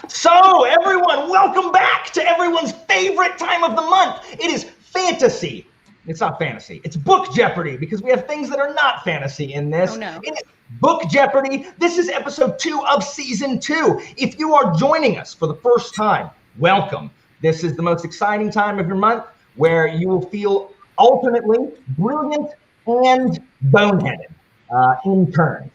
So, everyone, welcome back to everyone's favorite time of the month. It is fantasy. It's not fantasy. It's Book Jeopardy, because we have things that are not fantasy in this. Oh, no. It is Book Jeopardy. This is episode 2 of season 2. If you are joining us for the first time, welcome. This is the most exciting time of your month where you will feel alternately brilliant and boneheaded in turns.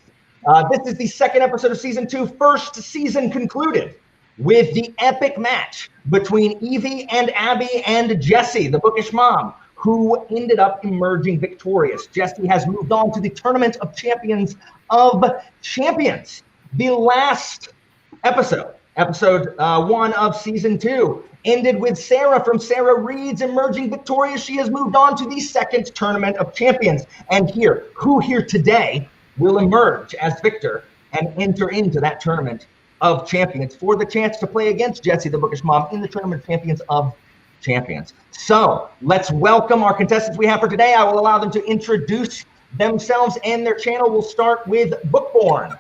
This is the second episode of season 2, first season concluded with the epic match between Evie and Abby and Jessie, the bookish mom, who ended up emerging victorious. Jessie has moved on to the Tournament of Champions of Champions. The last episode 1 of season 2, ended with Sarah from Sarah Reed's emerging victorious. She has moved on to the second Tournament of Champions. And who here today will emerge as victor and enter into that Tournament of Champions for the chance to play against Jessie, the bookish mom, in the Tournament of Champions of Champions. So let's welcome our contestants we have for today. I will allow them to introduce themselves and their channel. We'll start with Bookborn.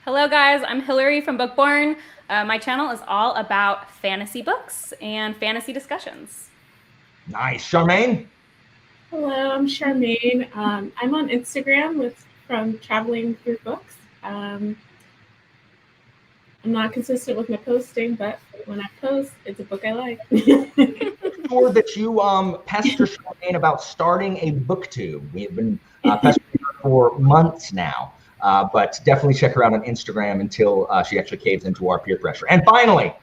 Hello guys, I'm Hillary from Bookborn. My channel is all about fantasy books and fantasy discussions. Nice. Charmaine? Hello, I'm Charmaine. I'm on Instagram from Traveling Through Books. I'm not consistent with my posting, but when I post, it's a book I like. I'm sure that you pester Charmaine about starting a booktube. We've been pestering her for months now, but definitely check her out on Instagram until she actually caves into our peer pressure. And finally,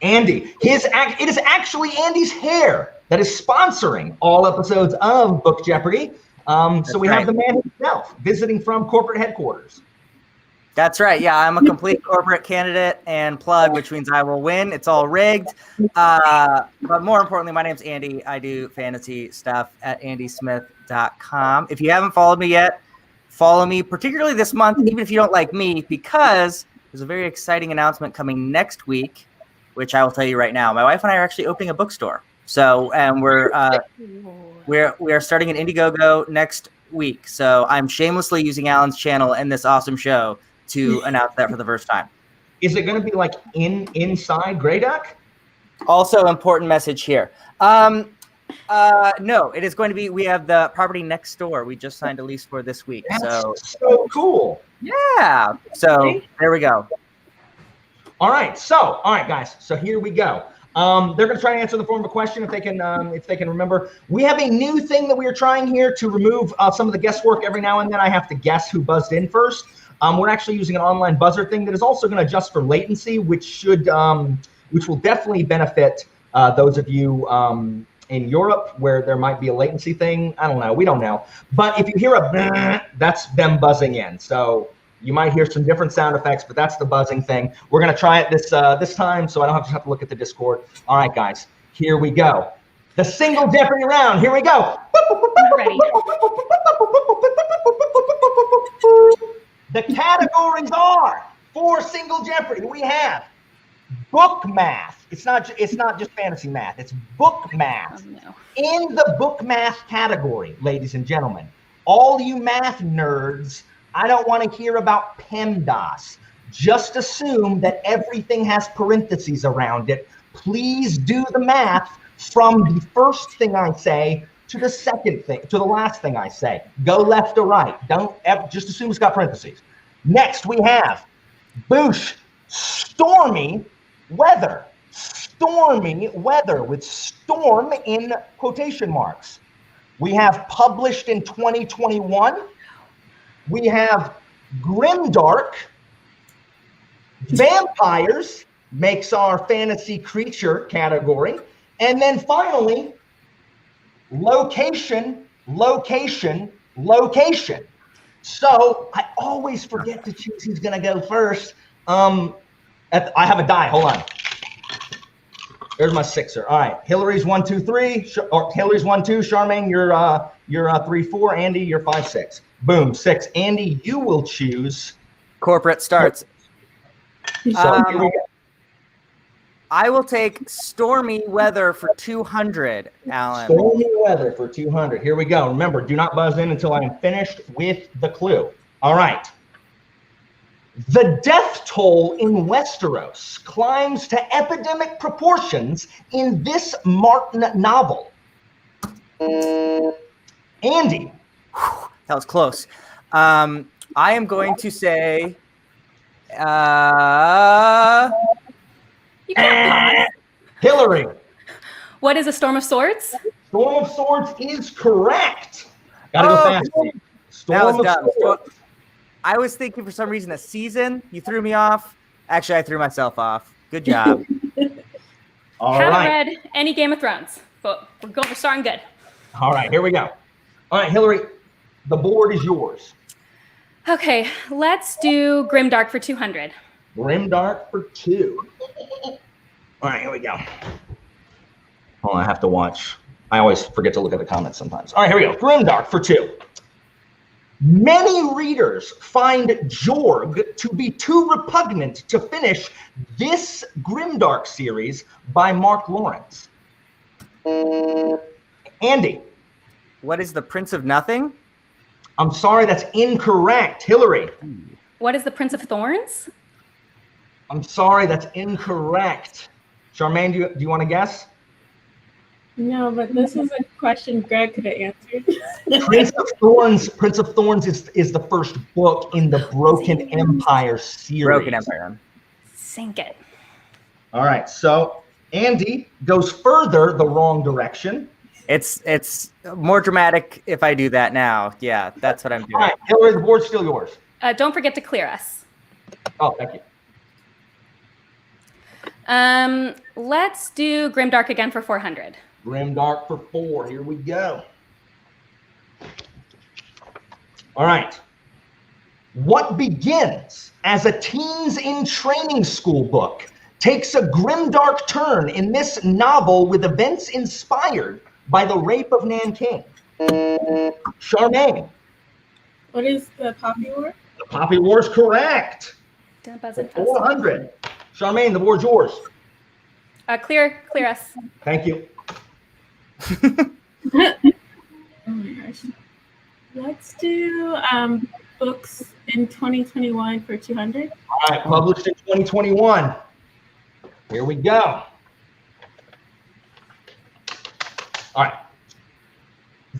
Andy. It is actually Andy's hair that is sponsoring all episodes of Book Jeopardy. So we have the man himself visiting from corporate headquarters. That's right. Yeah, I'm a complete corporate candidate and plug, which means I will win. It's all rigged. But more importantly, my name's Andy. I do fantasy stuff at andysmith.com. If you haven't followed me yet, follow me, particularly this month, even if you don't like me, because there's a very exciting announcement coming next week, which I will tell you right now. My wife and I are actually opening a bookstore. So, and we are starting an Indiegogo next week. So I'm shamelessly using Alan's channel and this awesome show to announce that for the first time. Is it going to be like inside Grey Duck? Also important message here. No, it is going to be, we have the property next door. We just signed a lease for this week. That's so cool. Yeah. So there we go. All right, guys. So here we go. They're going to try and answer the form of a question if they can remember. We have a new thing that we are trying here to remove some of the guesswork. Every now and then I have to guess who buzzed in first. We're actually using an online buzzer thing that is also going to adjust for latency, which will definitely benefit those of you in Europe where there might be a latency thing. I don't know. We don't know. But if you hear a that's them buzzing in. So you might hear some different sound effects, but that's the buzzing thing. We're going to try it this time, so I don't have to look at the Discord. All right, guys, here we go. The single Jeopardy round. Here we go. Ready. The categories are for single Jeopardy. We have book math. It's not just fantasy math. It's book math. Oh, no. In the book math category, ladies and gentlemen, all you math nerds, I don't want to hear about PEMDAS. Just assume that everything has parentheses around it. Please do the math from the first thing I say to the second thing, to the last thing I say. Go left or right. Don't ever, just assume it's got parentheses. Next, we have Boosh, stormy weather. Stormy weather with storm in quotation marks. We have published in 2021. We have Grimdark. Vampires makes our fantasy creature category. And then finally, location. So I always forget to choose who's going to go first. I have a die. Hold on. There's my sixer. All right. Hillary's 1, 2, 3. Hillary's 1, 2. Charmaine, you're 3, 4. Andy, you're 5, 6. Boom, 6. Andy, you will choose. Corporate starts. So here we go. I will take stormy weather for 200, Alan. Stormy weather for 200. Here we go. Remember, do not buzz in until I am finished with the clue. All right. The death toll in Westeros climbs to epidemic proportions in this Martin novel. Andy. That was close. I am going to say. You can't pause. Hillary. What is a Storm of Swords? Storm of Swords is correct. Gotta go fast. That was dumb. Swords. I was thinking for some reason a season. You threw me off. Actually, I threw myself off. Good job. All Haven't right. read any Game of Thrones, but we're starting good. All right, here we go. All right, Hillary, the board is yours. Okay, let's do Grimdark for 200. Grimdark for 2. All right, here we go. Oh, I have to watch. I always forget to look at the comments sometimes. All right, here we go. Grimdark for 2. Many readers find Jorg to be too repugnant to finish this Grimdark series by Mark Lawrence. Andy. What is the Prince of Nothing? I'm sorry, that's incorrect. Hillary. What is the Prince of Thorns? I'm sorry, that's incorrect. Charmaine, do you want to guess? No, but this is a question Greg could have answered. Prince of Thorns is the first book in the Broken Empire series. Broken Empire. Sink it. All right, so Andy goes further the wrong direction. It's more dramatic if I do that now. Yeah, that's what I'm doing. All right, Hillary, the board's still yours. Don't forget to clear us. Oh, thank you. Let's do Grimdark again for 400. Grimdark for 4. Here we go. All right. What begins as a teens in training school book takes a grimdark turn in this novel with events inspired by the rape of Nanking. Charmaine. What is the Poppy War? The Poppy War is correct. Didn't buzz in. 400. Charmaine, the board's yours. Clear us. Thank you. Oh my gosh. Let's do books in 2021 for 200. All right, published in 2021. Here we go. All right.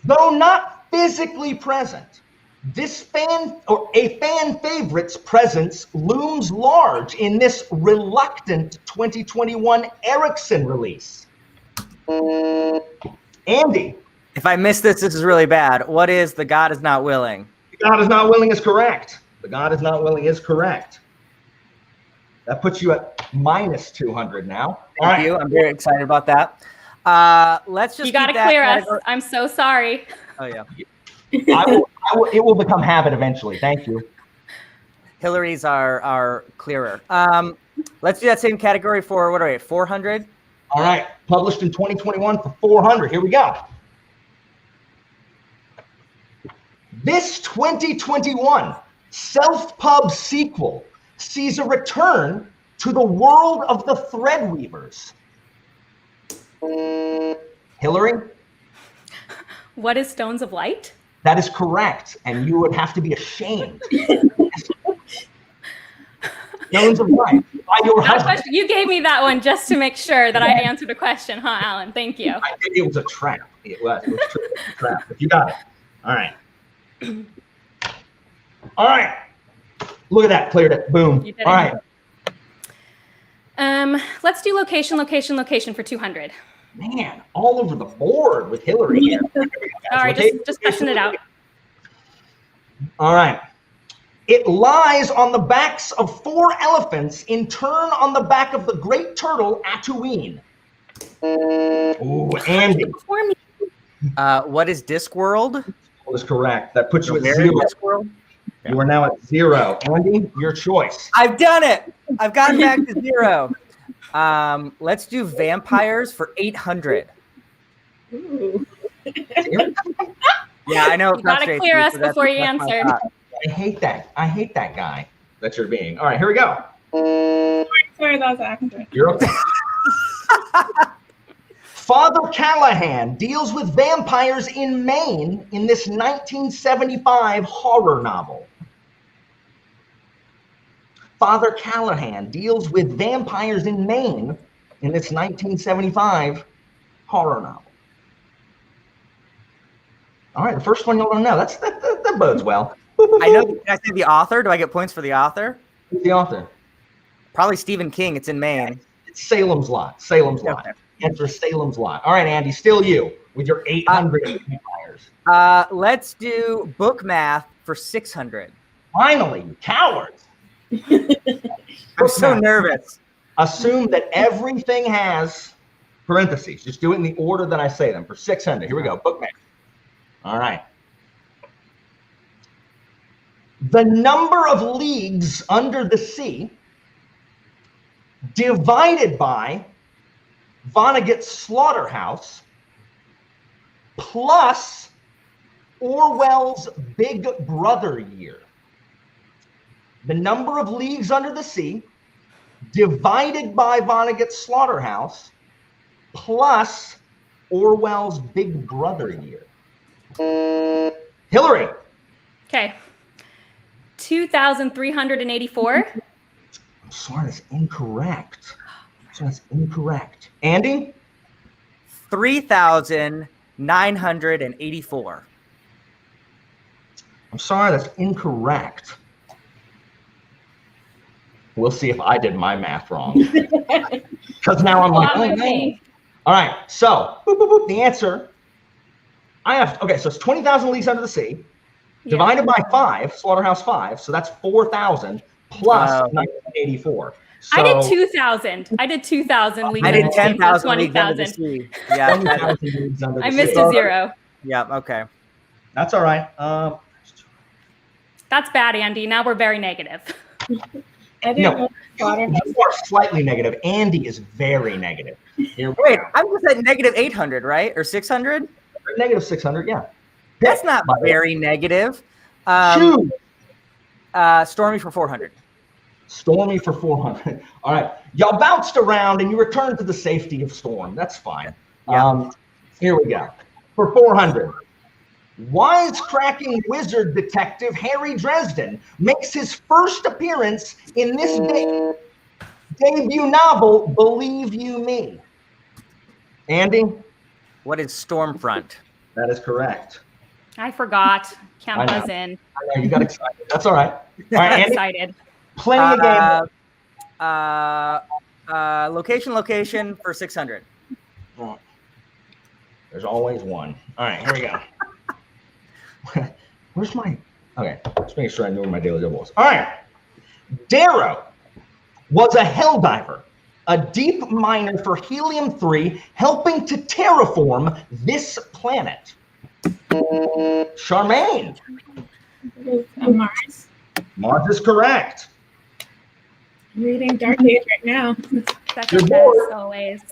Though not physically present, this fan favorite's presence looms large in this reluctant 2021 Erickson release. Andy. If I miss this is really bad. What is The God Is Not Willing? The God Is Not Willing is correct. The God Is Not Willing is correct. That puts you at minus 200 now. Thank you. I'm very excited about that. Let's just. You got to clear us. I'm so sorry. Oh yeah. It will become habit eventually. Thank you. Hillary's our clearer. Let's do that same category for what are we at? 400. All right. Published in 2021 for 400. Here we go. This 2021 self-pub sequel sees a return to the world of the Threadweavers. Hillary? What is Stones of Light? That is correct, and you would have to be ashamed. Stones of Light by your husband. You gave me that one just to make sure that I answered a question, huh, Alan? Thank you. It was a trap. It was a trap. But you got it. All right. All right. Look at that. Cleared it. Boom. You did it. All right. Let's do location for 200. Man, all over the board with Hillary here. All right, just pushing it out. All right. It lies on the backs of 4 elephants in turn on the back of the great turtle Tatooine. Ooh, Andy. What is Discworld? That is correct. That puts you at Very 0. Discworld? You are now at 0. Andy, your choice. I've done it. I've gotten back to 0. Let's do vampires for 800. Ooh. Yeah, I know. You gotta clear us before you answer. I hate that. I hate that guy that you're being. All right, here we go. Sorry, that was an accident. You're okay. Father Callahan deals with vampires in Maine in this 1975 horror novel. Father Callahan deals with vampires in Maine in this 1975 horror novel? All right, the first one you'll know. That bodes well. I know. Can I say the author? Do I get points for the author? Who's the author? Probably Stephen King. It's in Maine. It's Salem's Lot. Salem's Lot. Answer Salem's Lot. All right, Andy, still you with your 800 vampires. Let's do book math for 600. Finally, you cowards. I'm so nervous. Assume that everything has parentheses. Just do it in the order that I say them for 600. Here we go. Book math. All right. The number of leagues under the sea divided by Vonnegut's slaughterhouse plus Orwell's Big Brother year. The number of leagues under the sea divided by Vonnegut's slaughterhouse plus Orwell's Big Brother year. Hillary. Okay. 2,384. I'm sorry, that's incorrect. Andy? 3,984. I'm sorry, that's incorrect. We'll see if I did my math wrong. Because now I'm like, oh, no. All right, so the answer, so it's 20,000 leagues under the sea, divided by 5, Slaughterhouse 5, so that's 4,000 plus 1984. So, I did 2,000. I did 2,000 leagues. I did 10,000 20,000. Yeah, I missed a zero. Yeah. Okay. That's all right. That's bad, Andy. Now we're very negative. No, you are slightly negative. Andy is very negative. Wait, I'm just at negative 800, right? Or 600? Negative 600, yeah. That's not very negative. Stormy for 400. Stormy for 400. All right. Y'all bounced around and you returned to the safety of Storm. That's fine. Yeah. Here we go. For 400. Wisecracking wizard detective Harry Dresden makes his first appearance in this debut novel, Believe You Me. Andy? What is Stormfront? That is correct. I forgot. Count those in. I know, you got excited. That's all right. All right, Andy? Excited. Plenty of games. Location for 600. There's always one. All right, here we go. Where's my... Okay, let's make sure I know where my daily double is. All right. Darrow was a helldiver, a deep miner for helium-3, helping to terraform this planet. Charmaine. Mars. Mars is correct. I'm reading Dark Age right now. Second best always.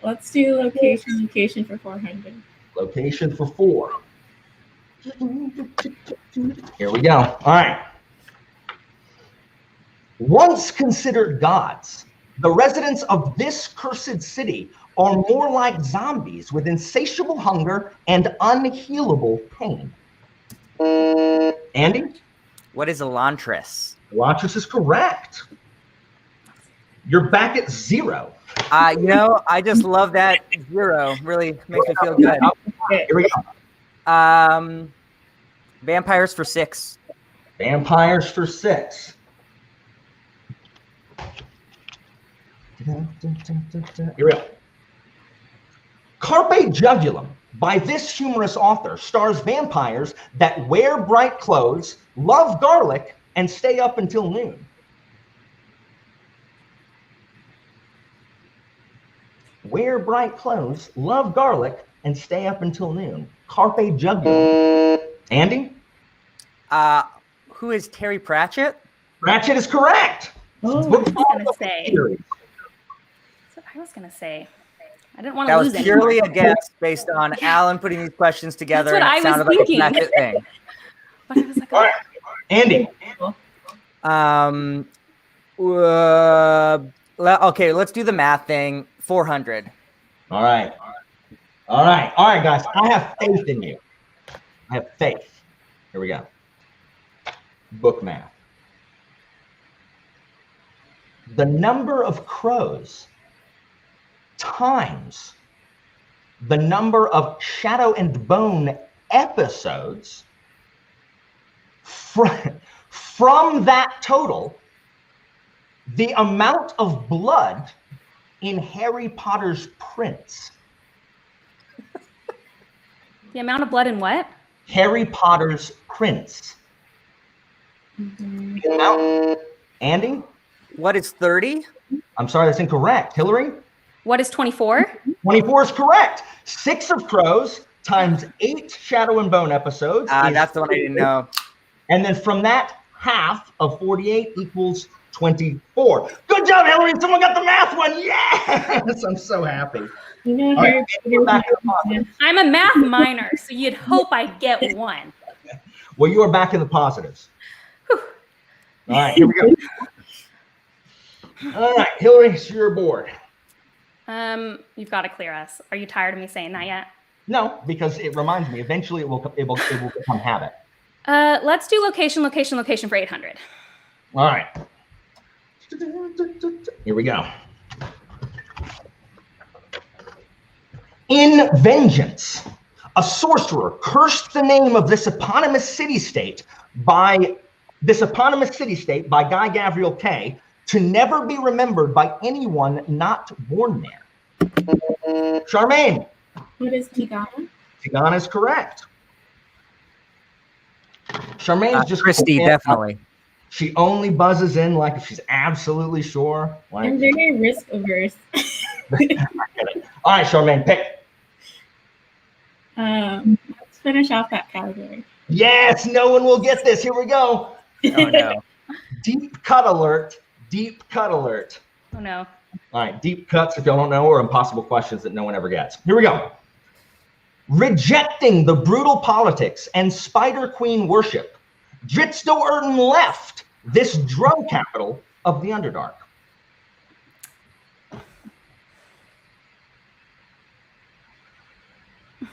Let's do location for 400. Location for 4. Here we go. All right. Once considered gods, the residents of this cursed city are more like zombies with insatiable hunger and unhealable pain. Andy? What is Elantris? Elantris is correct. You're back at 0. I just love that 0. Really makes me feel good. Here we go. Vampires for 6. Vampires for 6. Here we go. Carpe Jugulum by this humorous author stars vampires that wear bright clothes, love garlic, and stay up until noon. Wear bright clothes, love garlic, and stay up until noon. Carpe Jugulum. Andy? Who is Terry Pratchett? Pratchett is correct. I was going to say. I didn't want to lose it. That was purely a guess based on Alan putting these questions together. That's what and it I was sounded thinking. like a Pratchett thing. But I was like, All right. Andy? Okay, let's do the math thing. 400. All right, guys. I have faith in you. I have faith. Here we go. book math. The number of crows times the number of Shadow and Bone episodes, from that total, the amount of blood in Harry Potter's prince. The amount of blood in what? Harry Potter's prince. The amount. Andy? What is 30? I'm sorry, that's incorrect. Hillary? What is 24? 24 is correct. 6 of crows times 8 Shadow and Bone episodes. That's the one I didn't know. And then from that, half of 48 equals 24. Good job, Hillary. Someone got the math one. Yes! I'm so happy. You know, All right, we're back in the positive. I'm a math minor, so you'd hope I'd get one. Well, you are back in the positives. All right, here we go. All right, Hillary, it's your board. You've got to clear us. Are you tired of me saying that yet? No, because it reminds me. Eventually, it will become habit. Let's do location for 800. All right. Here we go. In vengeance, a sorcerer cursed the name of this eponymous city-state by Guy Gavriel Kay to never be remembered by anyone not born there. Charmaine. What is Tigana? Tigana is correct. Charmaine's just Christy, definitely. She only buzzes in like if she's absolutely sure. Like, I'm very risk averse. All right, Charmaine, pick. Let's finish off that category. Yes, no one will get this. Here we go. Oh no. Deep cut alert. Deep cut alert. Oh no. All right, deep cuts, if y'all don't know, are impossible questions that no one ever gets. Here we go. Rejecting the brutal politics and Spider Queen worship, Dritsto Erden left this drug capital of the Underdark.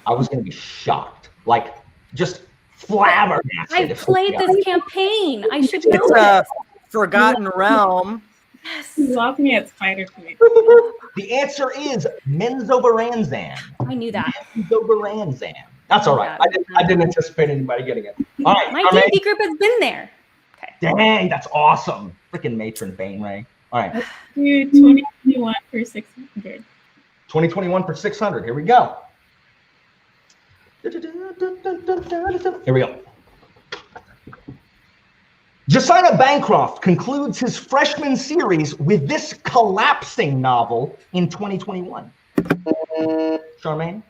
I was going to be shocked, like just flabbergasted. I played this campaign. I should know It's it. a Forgotten Realm. Yes. You lost me at Spider Queen. The answer is Menzoberranzan. I knew that. Menzoberranzan. That's all right. I didn't anticipate anybody getting it. All right. My Charmaine. D&D group has been there. Okay. Dang, that's awesome. Freaking Matron Bainray. All right. Let's do 2021 for 600. 2021 for 600. Here we go. Here we go. Josiah Bancroft concludes his freshman series with this collapsing novel in 2021. Charmaine?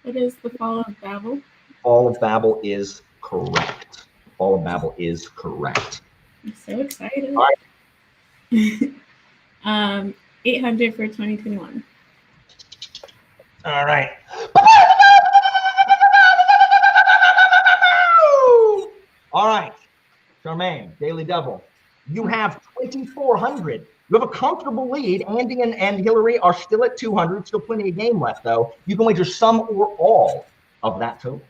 What is The Fall of Babel? Fall of Babel is correct. Fall of Babel is correct. I'm so excited. All right. 800 for 2021. All right. All right. Charmaine, Daily Devil, you have 2,400. You have a comfortable lead. Andy and Hillary are still at 200. Still plenty of game left, though. You can wager some or all of that total.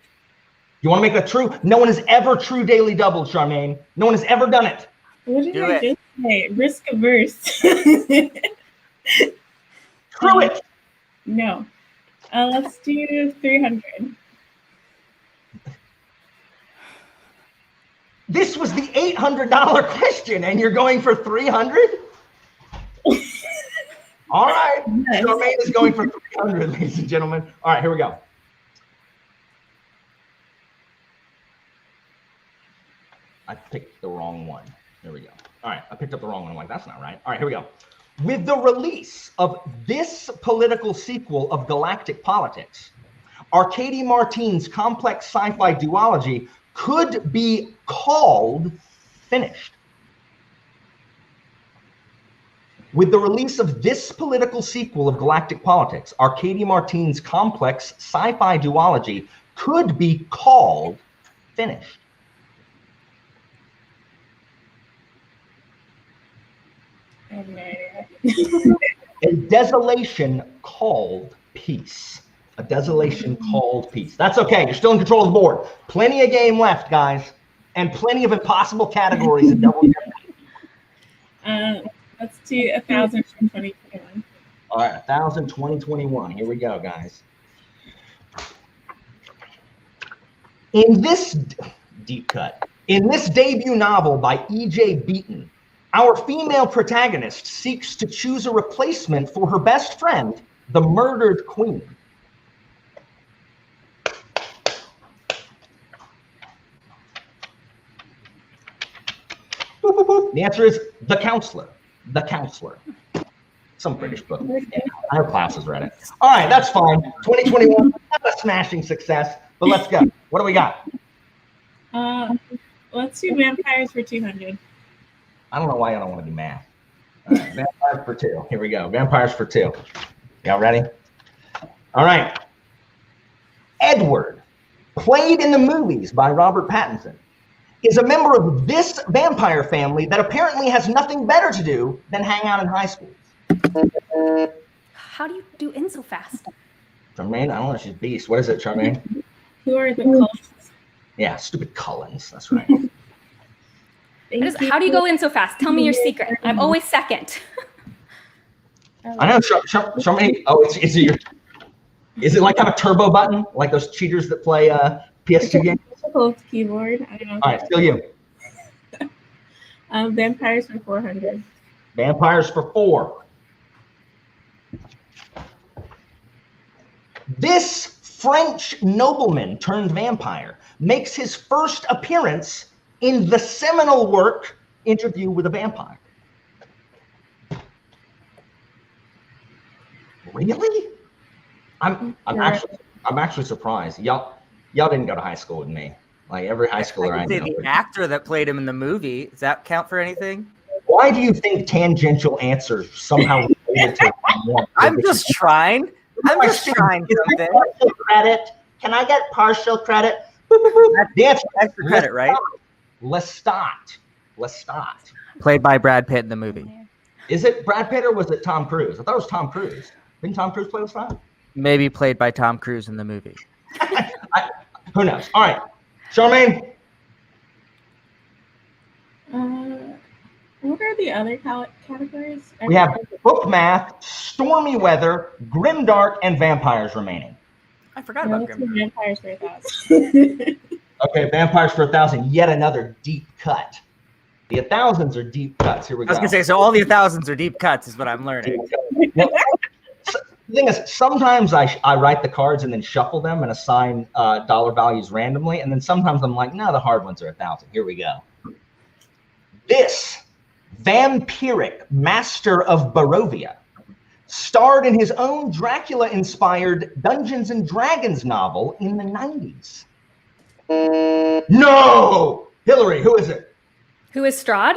You want to make a true? No one has ever true daily doubled, Charmaine. No one has ever done it. What did Do I it. just say? Risk averse. True it. No. Let's do 300. This was the $800 question, and you're going for 300? All right. Yes. Charmaine is going for 300, ladies and gentlemen. All right, here we go. I picked the wrong one. Here we go. All right, I picked up the wrong one. I'm like, that's not right. All right, here we go. With the release of this political sequel of Galactic Politics, Arcady Martine's complex sci-fi duology could be called finished. With the release of this political sequel of Galactic Politics, Arcady Martine's complex sci-fi duology could be called finished. I have no idea. A desolation called peace. A desolation called peace. That's okay. You're still in control of the board. Plenty of game left, guys. and plenty of impossible categories in Double Jeopardy. Let's do 1,000 from 2021. All right, 1,000, 2021. Here we go, guys. In this deep cut, in this debut novel by E.J. Beaton, our female protagonist seeks to choose a replacement for her best friend, the murdered queen. Boop, boop, boop. The answer is The Counselor. The Counselor. Some British book. Yeah, our classes read it. All right, that's fine. 2021, not a smashing success, but let's go. What do we got? Let's do vampires for 200. I don't know why I don't want to do math. All right, vampires for 2. Here we go. Vampires for 2. Y'all ready? All right. Edward, played in the movies by Robert Pattinson, is a member of this vampire family that apparently has nothing better to do than hang out in high schools. How do you do in so fast? Charmaine, I don't know. She's beast. What is it, Charmaine? Who are the Cullens? Yeah, stupid Cullens. That's right. How do you go in so fast? Tell me your secret. I'm always second. I know, Charmaine. Oh, is it like have a turbo button, like those cheaters that play PS2 games? Keyboard. I don't know. All right, still you. Vampires for 400. Vampires for 4. This French nobleman turned vampire makes his first appearance in the seminal work Interview with a Vampire. Really? I'm actually surprised. Y'all didn't go to high school with me. Like every high schooler I know. The actor that played him in the movie, does that count for anything? Why do you think tangential answers somehow related to one? I'm just trying. I'm just trying something. Partial credit. Can I get partial credit? The answer, extra credit, right? Lestat. Played by Brad Pitt in the movie. Is it Brad Pitt or was it Tom Cruise? I thought it was Tom Cruise. Didn't Tom Cruise play Lestat? Maybe played by Tom Cruise in the movie. Who knows? All right, Charmaine. What are the other categories? We have book math, stormy weather, grimdark, and vampires remaining. I forgot about Grimdark. Vampires for 1,000. Okay, vampires for 1,000. Yet another deep cut. The 1,000s are deep cuts. Here we go. I was gonna say, so all the 1,000s are deep cuts, is what I'm learning. Now, the thing is, sometimes I write the cards and then shuffle them and assign dollar values randomly, and then sometimes I'm like, no, the hard ones are 1,000. Here we go. This vampiric master of Barovia starred in his own Dracula-inspired Dungeons and Dragons novel in the 90s. No! Hillary, who is it? Who is Strahd?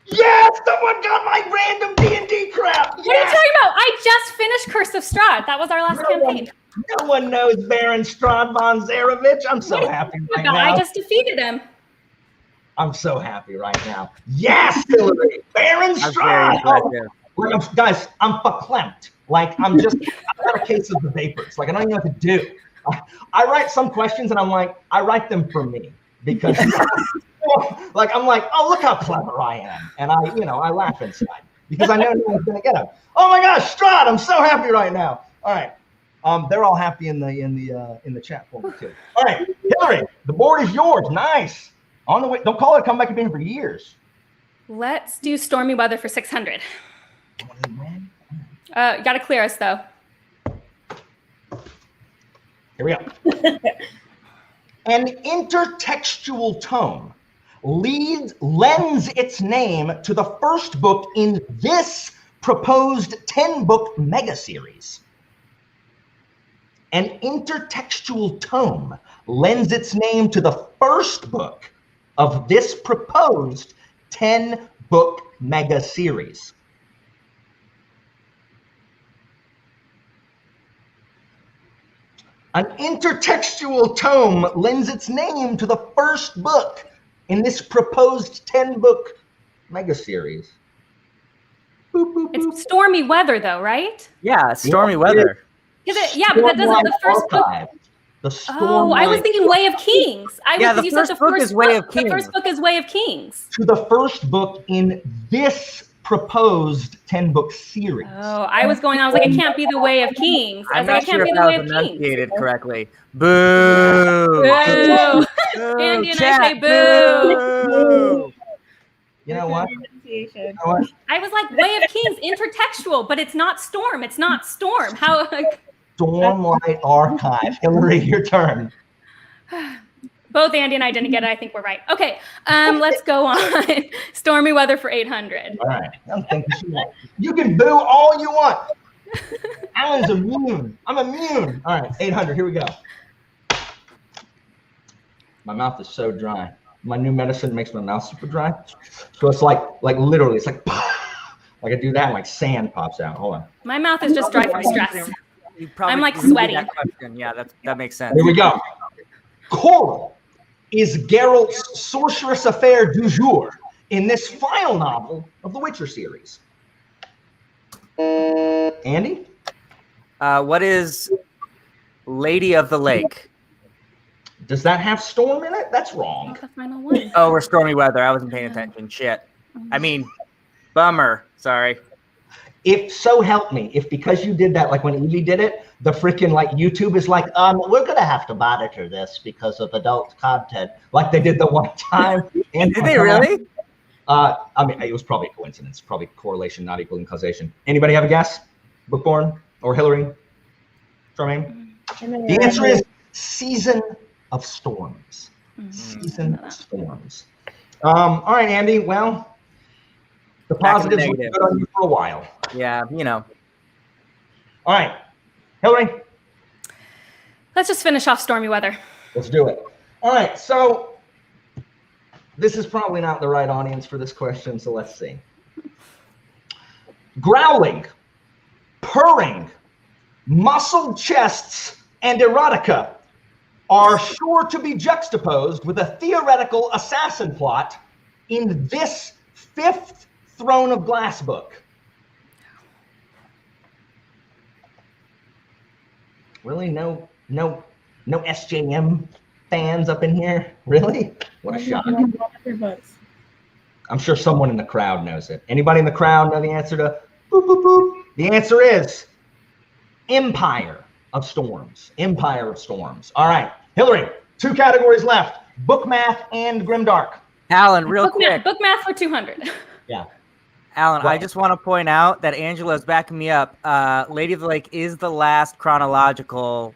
Yes! Someone got my random D&D crap! What are you talking about? I just finished Curse of Strahd. That was our last campaign. No one knows Baron Strahd von Zarevich. I'm so happy right now. I just defeated him. I'm so happy right now. Yes, Hillary! Baron Strahd! Oh, guys, I'm verklempt. Like, I've got a case of the vapors. Like, I don't even know what to do. I write some questions and I'm like, I write them for me because like, I'm like, oh, look how clever I am. And I laugh inside because I know no one's going to get them. Oh my gosh, Strahd, I'm so happy right now. All right. They're all happy in the chat for me too. All right, Hillary, the board is yours. Nice. On the way. Don't call it come back and be here for years. Let's do stormy weather for 600. Got to clear us though. Here we go. An intertextual tome lends its name to the first book in this proposed 10-book mega series. An intertextual tome lends its name to the first book of this proposed 10-book mega series. An intertextual tome lends its name to the first book in this proposed 10-book mega series. It's stormy weather though, right? Yeah, stormy weather. But that doesn't the first book. The Storm. Oh, I was thinking Way of Kings. The first book is Way of Kings. The first book is Way of Kings. To the first book in this proposed 10-book series. Oh, I was like, it can't be the Way of Kings. I was like, it can't be the Way of Kings. Enunciated correctly. Boo! Boo! Andy and I say boo. You know what? I was like, Way of Kings, intertextual, but it's not Storm. It's not Storm. How? Stormlight Archive. Hillary, your turn. Both Andy and I didn't get it. I think we're right. Okay, let's go on. Stormy Weather for 800. All right. You can boo all you want. Alan's immune. I'm immune. All right, 800. Here we go. My mouth is so dry. My new medicine makes my mouth super dry. So it's like literally, it's like I do that and like sand pops out. Hold on. My mouth is just dry from stress. I'm like answered sweating. that question. Yeah, that makes sense. Here we go. Coral is Geralt's sorceress affair du jour in this final novel of the Witcher series. Andy? What is Lady of the Lake? Does that have Storm in it? That's wrong. The final one. Oh, we're Stormy Weather. I wasn't paying attention. Shit. I mean, bummer. Sorry. If so help me, if because you did that, like when Evie did it, the freaking like YouTube is like, we're gonna have to monitor this because of adult content, like they did the one time. And Did they really? I mean, it was probably a coincidence, probably correlation not equaling causation. Anybody have a guess? Bookborn or Hillary? Charmaine? The answer is Season of Storms. Season of Storms. All right, Andy. Well, the positives were good on you for a while. Yeah, you know. All right, Hillary. Let's just finish off Stormy Weather. Let's do it. All right, so this is probably not the right audience for this question, so let's see. Growling, purring, muscled chests, and erotica are sure to be juxtaposed with a theoretical assassin plot in this fifth Throne of Glass book. Really? No SJM fans up in here? Really? What a shock. I'm sure someone in the crowd knows it. Anybody in the crowd know the answer to boop, boop, boop? The answer is Empire of Storms. Empire of Storms. All right. Hillary, 2 categories left. Book math and Grimdark. Alan, real quick. Book math for 200. Yeah. Alan, I just want to point out that Angela's backing me up. Lady of the Lake is the last chronological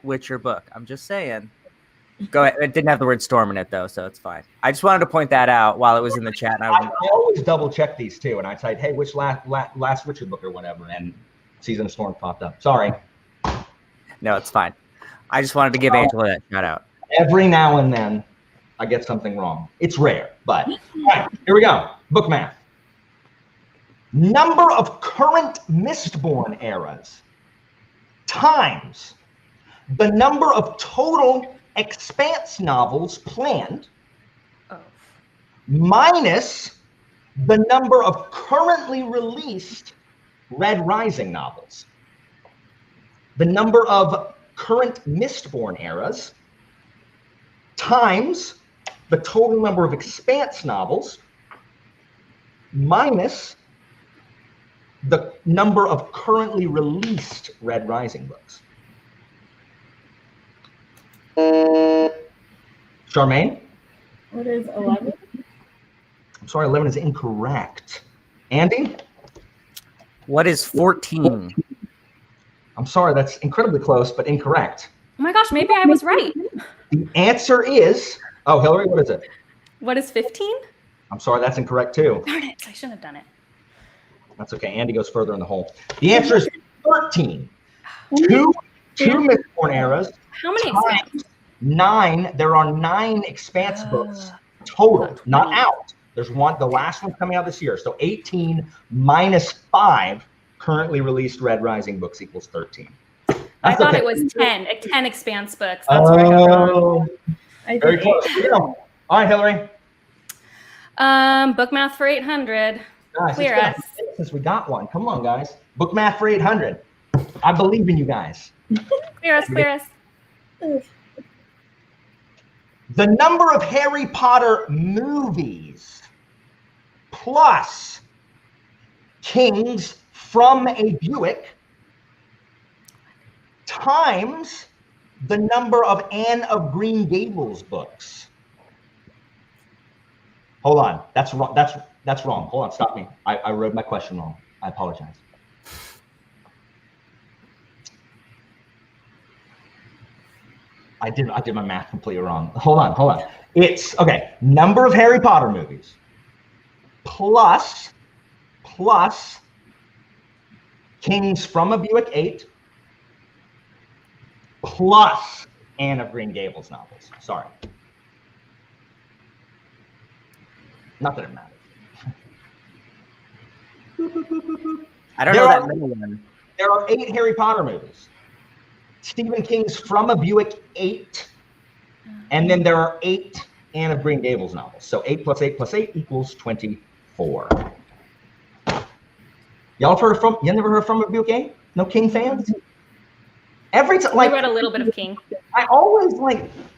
Witcher book. I'm just saying. Go ahead. It didn't have the word storm in it, though, so it's fine. I just wanted to point that out while it was in the chat. And I always double check these, too, and I type, hey, which last Witcher book or whatever, and Season of Storm popped up. Sorry. No, it's fine. I just wanted to give Angela that shout out. Every now and then, I get something wrong. It's rare, but all right, here we go. Book math. Number of current Mistborn eras times the number of total Expanse novels planned minus the number of currently released Red Rising novels. The number of current Mistborn eras times the total number of Expanse novels minus the number of currently released Red Rising books. Charmaine? What is 11? I'm sorry, 11 is incorrect. Andy? What is 14? I'm sorry, that's incredibly close, but incorrect. Oh my gosh, maybe I was right. The answer is, Hillary, what is it? What is 15? I'm sorry, that's incorrect too. Darn it, I shouldn't have done it. That's okay, Andy goes further in the hole. The answer is 13. Two Mistborn eras. How many expanse? 9, there are 9 Expanse books total, not out. There's one, the last one's coming out this year. So 18 minus 5 currently released Red Rising books equals 13. I thought it was 10 Expanse books. That's where I got wrong. Very close. All right, Hillary. Book math for 800. Guys, Clear us. Since we got one. Come on, guys. Book math for 800. I believe in you guys. Clear us. The number of Harry Potter movies plus Kings from a Buick times the number of Anne of Green Gables books. Hold on, that's wrong. That's wrong. Hold on, stop me. I wrote my question wrong. I apologize. I did my math completely wrong. Hold on. It's okay. Number of Harry Potter movies plus Kings from a Buick 8 plus Anne of Green Gables novels. Sorry. Not that it matters. I don't know that many one. There are 8 Harry Potter movies. Stephen King's From a Buick 8, and then there are 8 Anne of Green Gables novels. So 8 plus 8 plus 8 equals 24. Y'all have heard you never heard of From a Buick 8? No King fans? Every time, I read a little bit of King. I always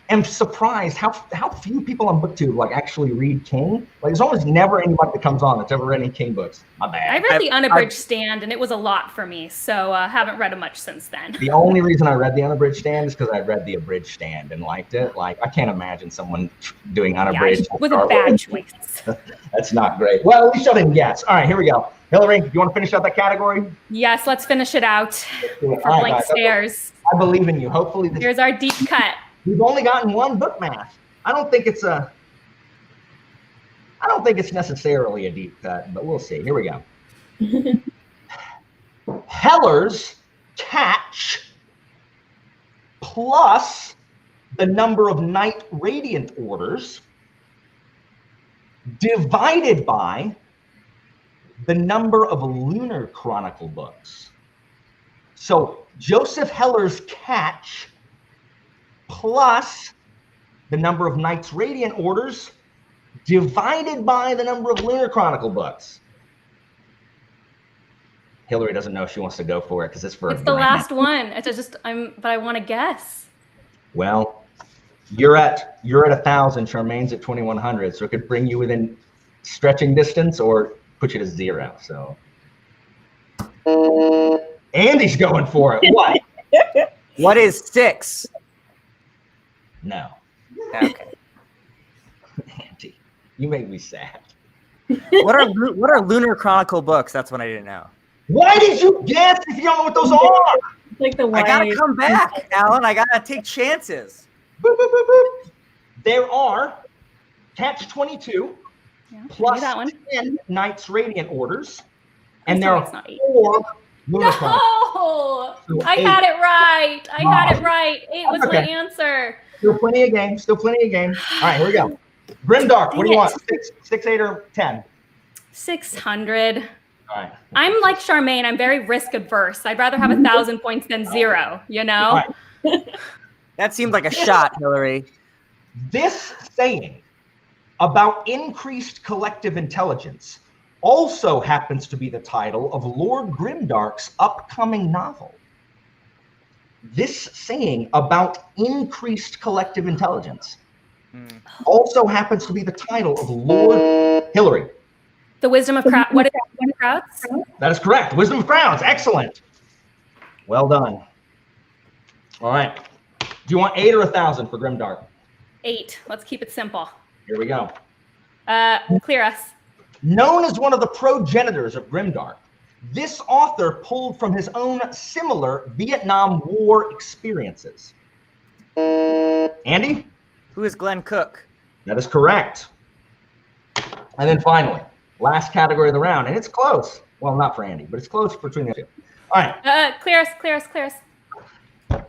am surprised how few people on BookTube actually read King. There's almost never anybody that comes on that's ever read any King books. My bad. I read the Unabridged Stand, and it was a lot for me, so haven't read it much since then. The only reason I read the Unabridged Stand is because I read the Abridged Stand and liked it. I can't imagine someone doing Unabridged. Yeah, it was a bad choice. That's not great. Well, at least I didn't guess. All right, here we go. Hillary, you want to finish out that category? Yes, let's finish it out for All right, blank guys, stares. I believe in you. Hopefully, Here's our deep cut. We've only gotten one book math. I don't think it's necessarily a deep cut, but we'll see. Here we go. Heller's catch plus the number of Night Radiant orders divided by the number of Lunar Chronicle books. So Joseph Heller's catch plus the number of Knights Radiant orders divided by the number of Lunar Chronicle books. Hillary doesn't know if she wants to go for it because it's the last one. But I want to guess. Well, you're at 1,000. Charmaine's at 2,100, so it could bring you within stretching distance or put you to 0. So Andy's going for it. What? What is 6? No. Okay. Andy, you make me sad. What are Lunar Chronicle books? That's what I didn't know. Why did you guess if you don't know what those are? Like the I gotta come back, Alan. I gotta take chances. Boop, boop, boop, boop. There are Catch 22 plus that one. 10 Knights Radiant orders, and Please there tell me are it's not 8. 4 Lunar Chronicles. No! So I 8. had it right. I had it right. 8 was Okay. my answer. Still plenty of game. All right, here we go. Grimdark, what do you want? 6, 8, or 10? 600. All right. I'm like Charmaine. I'm very risk adverse. I'd rather have 1,000 points than 0, you know? All right. That seemed like a shot, Hillary. This saying about increased collective intelligence also happens to be the title of Lord Grimdark's upcoming novel. This saying about increased collective intelligence also happens to be the title of Lord Hillary. The Wisdom of Crowds. What is Wisdom of Crowds? That is correct. Wisdom of Crowds. Excellent. Well done. All right. Do you want 8 or 1,000 for Grimdark? 8. Let's keep it simple. Here we go. Clear us. Known as one of the progenitors of Grimdark, this author pulled from his own similar Vietnam War experiences. Andy? Who is Glenn Cook? That is correct. And then finally, last category of the round, and it's close. Well, not for Andy, but it's close between the two. All right. Clear us.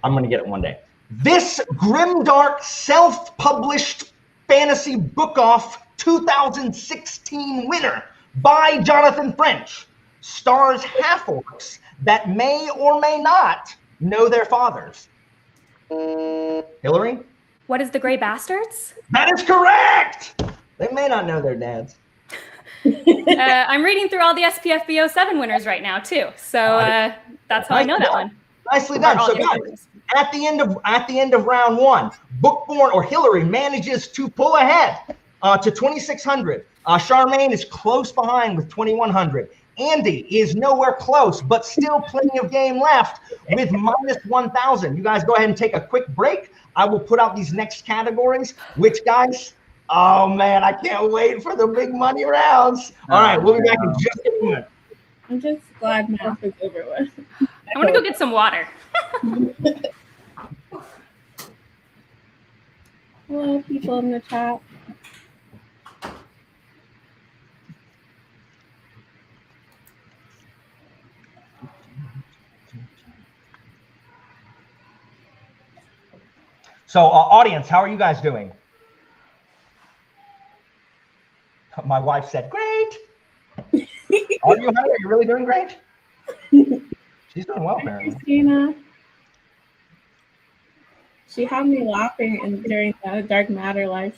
I'm going to get it one day. This Grimdark self-published fantasy book-off 2016 winner by Jonathan French stars half-orcs that may or may not know their fathers. Hillary? What is the Grey Bastards? That is correct! They may not know their dads. I'm reading through all the SPFBO 7 winners right now, too. So that's how I know that one. Nicely done. So guys, at the end of round one, Bookborn or Hillary manages to pull ahead to 2,600. Charmaine is close behind with 2,100. Andy is nowhere close, but still plenty of game left with minus 1,000. You guys go ahead and take a quick break. I will put out these next categories, which guys, oh man, I can't wait for the big money rounds. All right, we'll be back in just a minute. I'm just glad math is over with. I want to go get some water. Hello, people in the chat. So, audience, how are you guys doing? My wife said, great. Are you, honey? Are you really doing great? She's doing well, apparently. Christina. She had me laughing during the Dark Matter live.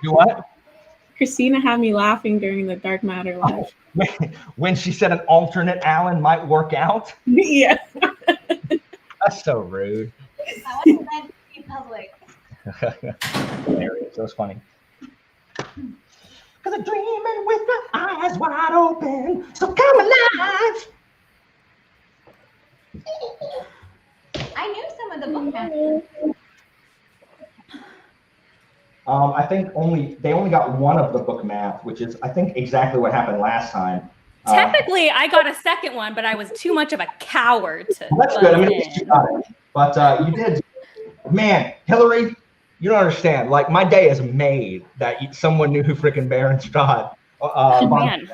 You what? Christina had me laughing during the Dark Matter live. When she said an alternate Alan might work out? Yeah. That's so rude. I wasn't meant to be public. Hilarious. That was funny. Cause I'm dreaming with my eyes wide open, so come alive. I knew some of the book masters. I think they only got one of the book math, which is I think exactly what happened last time. Technically, I got a second one, but I was too much of a coward to. That's good. I mean, at least you got it. But you did. Man, Hillary, you don't understand. Like, my day is made that someone knew who freaking Baron Strahd. Man.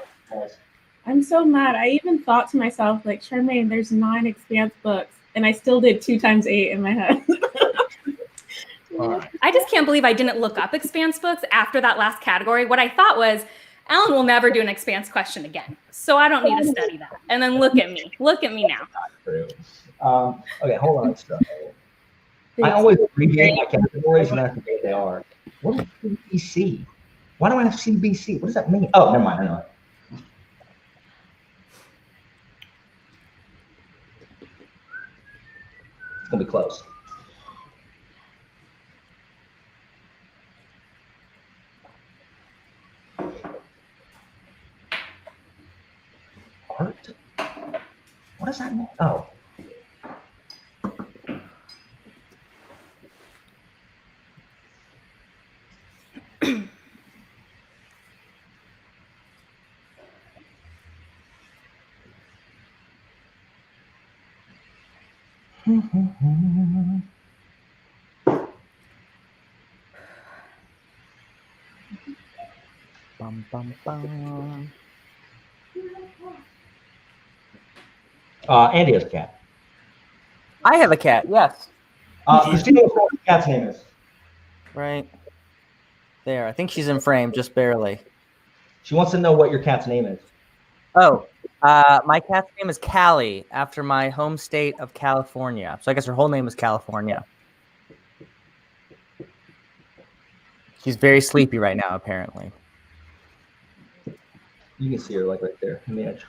I'm so mad. I even thought to myself, like, Charmaine, there's 9 Expanse books, and I still did 2 times 8 in my head. I just can't believe I didn't look up Expanse books after that last category. What I thought was, Alan will never do an Expanse question again, so I don't need to study that. And then look at me. Look at me now. Okay, hold on. I always abbreviate my categories and I forget they are. What is CBC? Why do I have CBC? What does that mean? Oh, never mind. I know it. It's going to be close. Art? What does that mean? Oh. Bum, bum, bum. Andy has a cat. I have a cat, yes. Christina, what the cat's name is? Right there. I think she's in frame, just barely. She wants to know what your cat's name is. Oh, my cat's name is Callie, after my home state of California. So I guess her whole name is California. She's very sleepy right now, apparently. You can see her like right there in the edge.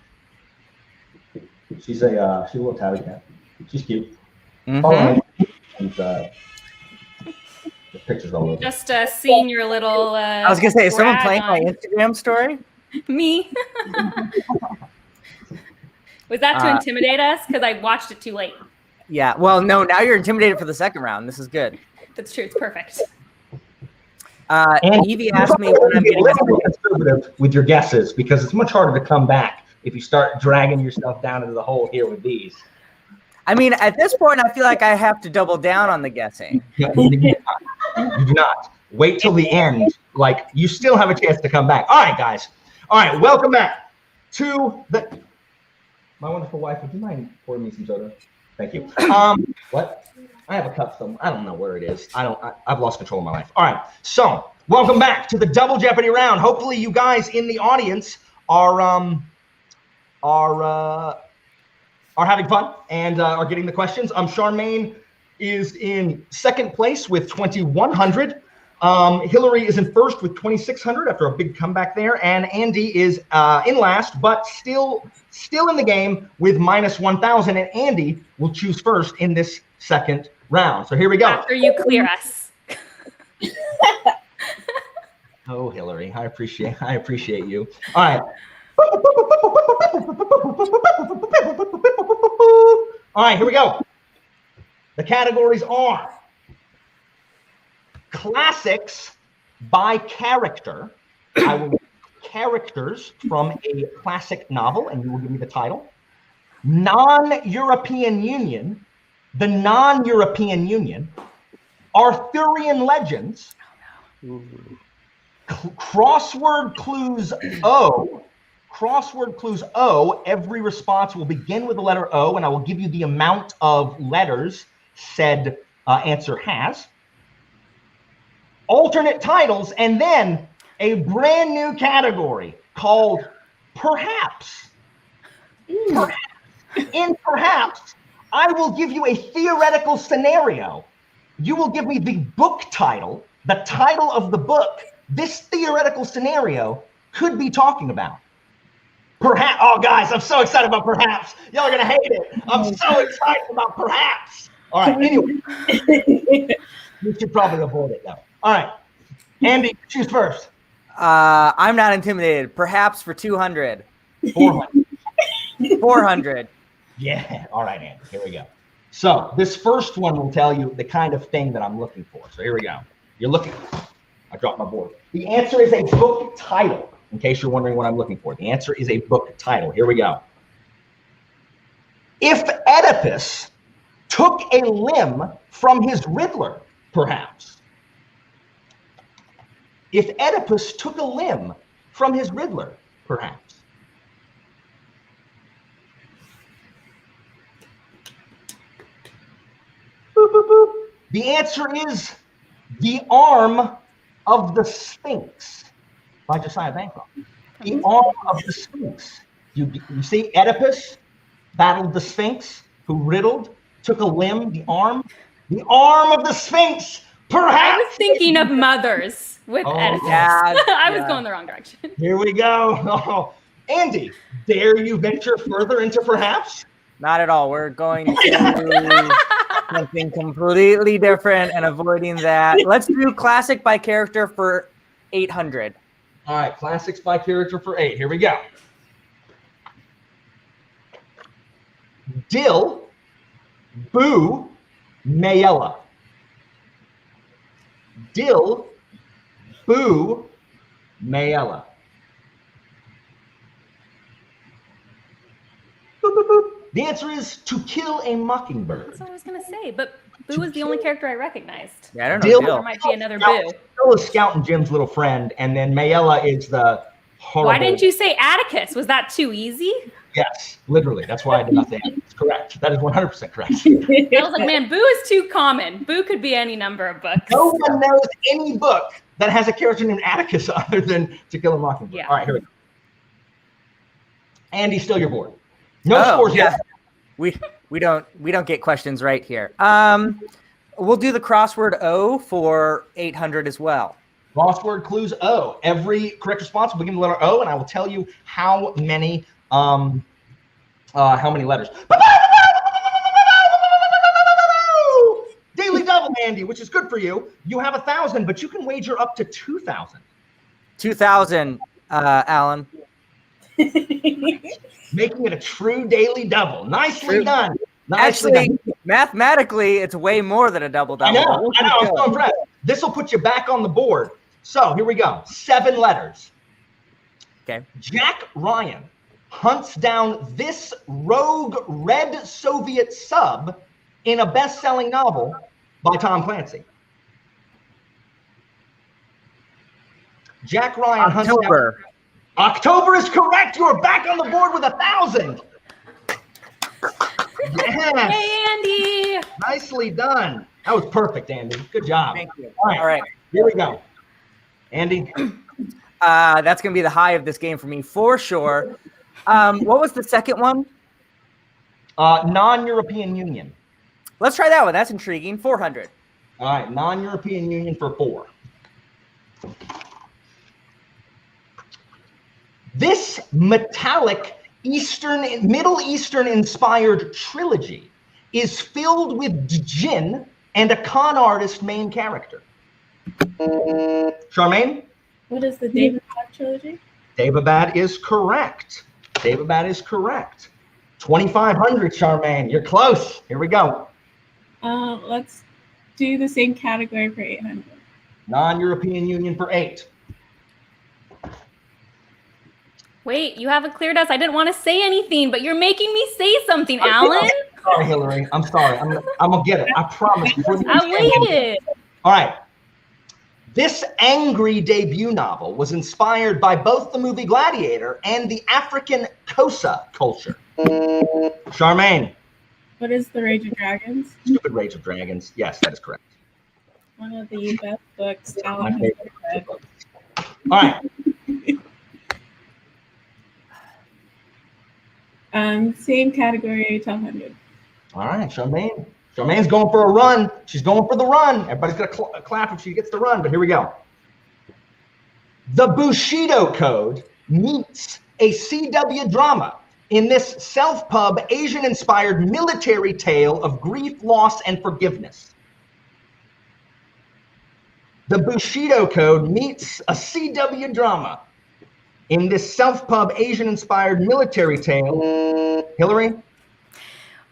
She's a little tabby cat. She's cute. Mm-hmm. And, the pictures all over. Just seeing your little. I was gonna say, is someone brag playing my on Instagram story? me? Was that to intimidate us? Because I watched it too late. Yeah. Well, no. Now you're intimidated for the second round. This is good. That's true. It's perfect. Evie asked me when I'm getting conservative with your guesses because it's much harder to come back if you start dragging yourself down into the hole here with these. I mean, at this point, I feel like I have to double down on the guessing. You do not. Wait till the end. Like, you still have a chance to come back. All right, guys. All right, welcome back to the... My wonderful wife, would you mind pouring me some soda? Thank you. What? I have a cup somewhere. I don't know where it is. I've lost control of my life. All right. So, welcome back to the Double Jeopardy round. Hopefully, you guys in the audience are having fun and are getting the questions. Charmaine is in second place with 2,100. Hillary is in first with 2,600 after a big comeback there, and Andy is in last, but still in the game with minus 1,000. And Andy will choose first in this second round. So here we go. After you clear us. Oh, Hillary, I appreciate you. All right. All right, here we go. The categories are classics by character. I will read characters from a classic novel, and you will give me the title. Non-European Union, the non-European Union, Arthurian legends, Crossword Clues O. Crossword Clues O. Every response will begin with the letter O, and I will give you the amount of letters said answer has. Alternate titles, and then a brand new category called Perhaps. Perhaps. In Perhaps, I will give you a theoretical scenario. You will give me the book title, the title of the book this theoretical scenario could be talking about. Perhaps. Oh, guys, I'm so excited about Perhaps. Y'all are going to hate it. I'm so excited about Perhaps. All right, anyway. You should probably avoid it, though. All right. Andy, choose first. I'm not intimidated. Perhaps for 200. 400. 400. Yeah. All right, Andy. Here we go. So this first one will tell you the kind of thing that I'm looking for. So here we go. You're looking. I dropped my board. The answer is a book title, in case you're wondering what I'm looking for. The answer is a book title. Here we go. If Oedipus took a limb from his Riddler, perhaps. If Oedipus took a limb from his Riddler, perhaps. Boop, boop, boop. The answer is The Arm of the Sphinx by Josiah Bancroft. The Arm of the Sphinx. You see, Oedipus battled the Sphinx, who riddled, took a limb, the arm of the Sphinx. Perhaps. I was thinking of mothers with Oedipus. Yeah, I was going the wrong direction. Here we go. Oh, Andy, dare you venture further into Perhaps? Not at all. We're going to something completely different and avoiding that. Let's do classic by character for 800. All right, classics by character for 8. Here we go. Dill, Boo, Mayella. Dill, Boo, Mayella. Boop, boop, boop. The answer is To Kill a Mockingbird. That's what I was going to say, but Boo was the only character I recognized. Yeah, I don't know. Dill. There might be another Boo. Dill is Scout and Jim's little friend, and then Mayella is the horrible. Why didn't you say Atticus? Was that too easy? Yes, literally. That's why I did not say it. It's correct. That is 100% correct. I was like, man, Boo is too common. Boo could be any number of books. No one knows any book that has a character named Atticus other than To Kill a Mockingbird. Yeah. All right, here we go. Andy, still your board. No scores yet. We don't get questions right here. We'll do the crossword O for 800 as well. Crossword Clues O. Every correct response will begin with the letter O, and I will tell you how many letters. Daily double, Andy, which is good for you. You have 1,000, but you can wager up to 2,000. 2,000, Alan. Making it a true daily double. Nicely done. Nicely Actually, done. Mathematically, it's way more than a double. I know. I'm so impressed. This will put you back on the board. So here we go. 7 letters. Okay. Jack Ryan hunts down this rogue red Soviet sub in a best-selling novel by Tom Clancy. Jack Ryan hunts down. October is correct. You are back on the board with 1,000. Yes. Hey, Andy. Nicely done. That was perfect, Andy. Good job. Thank you. All right. Here we go. Andy. That's going to be the high of this game for me, for sure. What was the second one? Non-European Union. Let's try that one. That's intriguing. 400. All right. Non-European Union for 4. This metallic Middle Eastern inspired trilogy is filled with djinn and a con artist main character. Charmaine? What is the David Bob trilogy? Daevabad is correct. Daevabad is correct. 2,500, Charmaine. You're close. Here we go. Let's do the same category for 800. Non-European Union for 8. Wait, you haven't cleared us. I didn't want to say anything, but you're making me say something, Alan. Sorry, Hillary. I'm sorry. I'm gonna get it. I promise. I waited. All right. This angry debut novel was inspired by both the movie Gladiator and the African Xhosa culture. Charmaine. What is The Rage of Dragons? Stupid Rage of Dragons. Yes, that is correct. One of the best books Alan has ever read. All right. Same category, 1,200. All right, Charmaine. Charmaine's going for a run. She's going for the run. Everybody's going to clap if she gets the run, but here we go. The Bushido Code meets a CW drama in this self-pub, Asian-inspired military tale of grief, loss, and forgiveness. The Bushido Code meets a CW drama in this self-pub, Asian-inspired military tale. Hillary?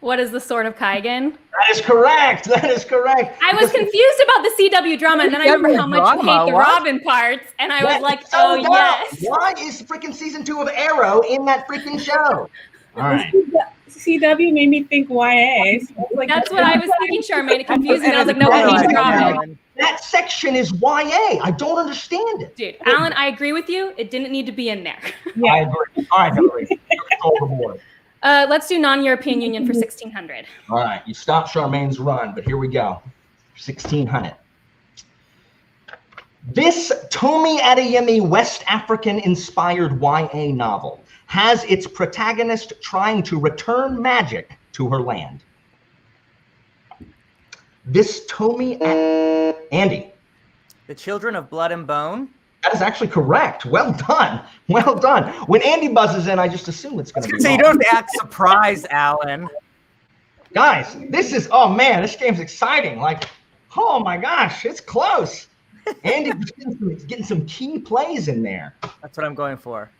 What is the Sword of Kaigan? That is correct. That is correct. I was confused about the CW drama, and then I remember how much you hate the Robin parts, and I was like, oh, yes. Why is freaking season 2 of Arrow in that freaking show? All right. CW made me think YA. So like, that's what I was thinking, Charmaine. It confused me. I was like, no, I hate Robin. That section is YA. I don't understand it. Dude, Alan, I agree with you. It didn't need to be in there. Yeah. I agree. All right, Hillary. Overboard. Let's do non-European Union for 1,600. All right, you stopped Charmaine's run, but here we go. 1,600. This Tomi Adeyemi West African-inspired YA novel has its protagonist trying to return magic to her land. This Tomi Andy. The Children of Blood and Bone. That is actually correct. Well done. Well done. When Andy buzzes in, I just assume it's going to be So you don't act surprised, Alan. Guys, this is, oh man, this game's exciting. Like, oh my gosh, it's close. Andy's getting some key plays in there. That's what I'm going for.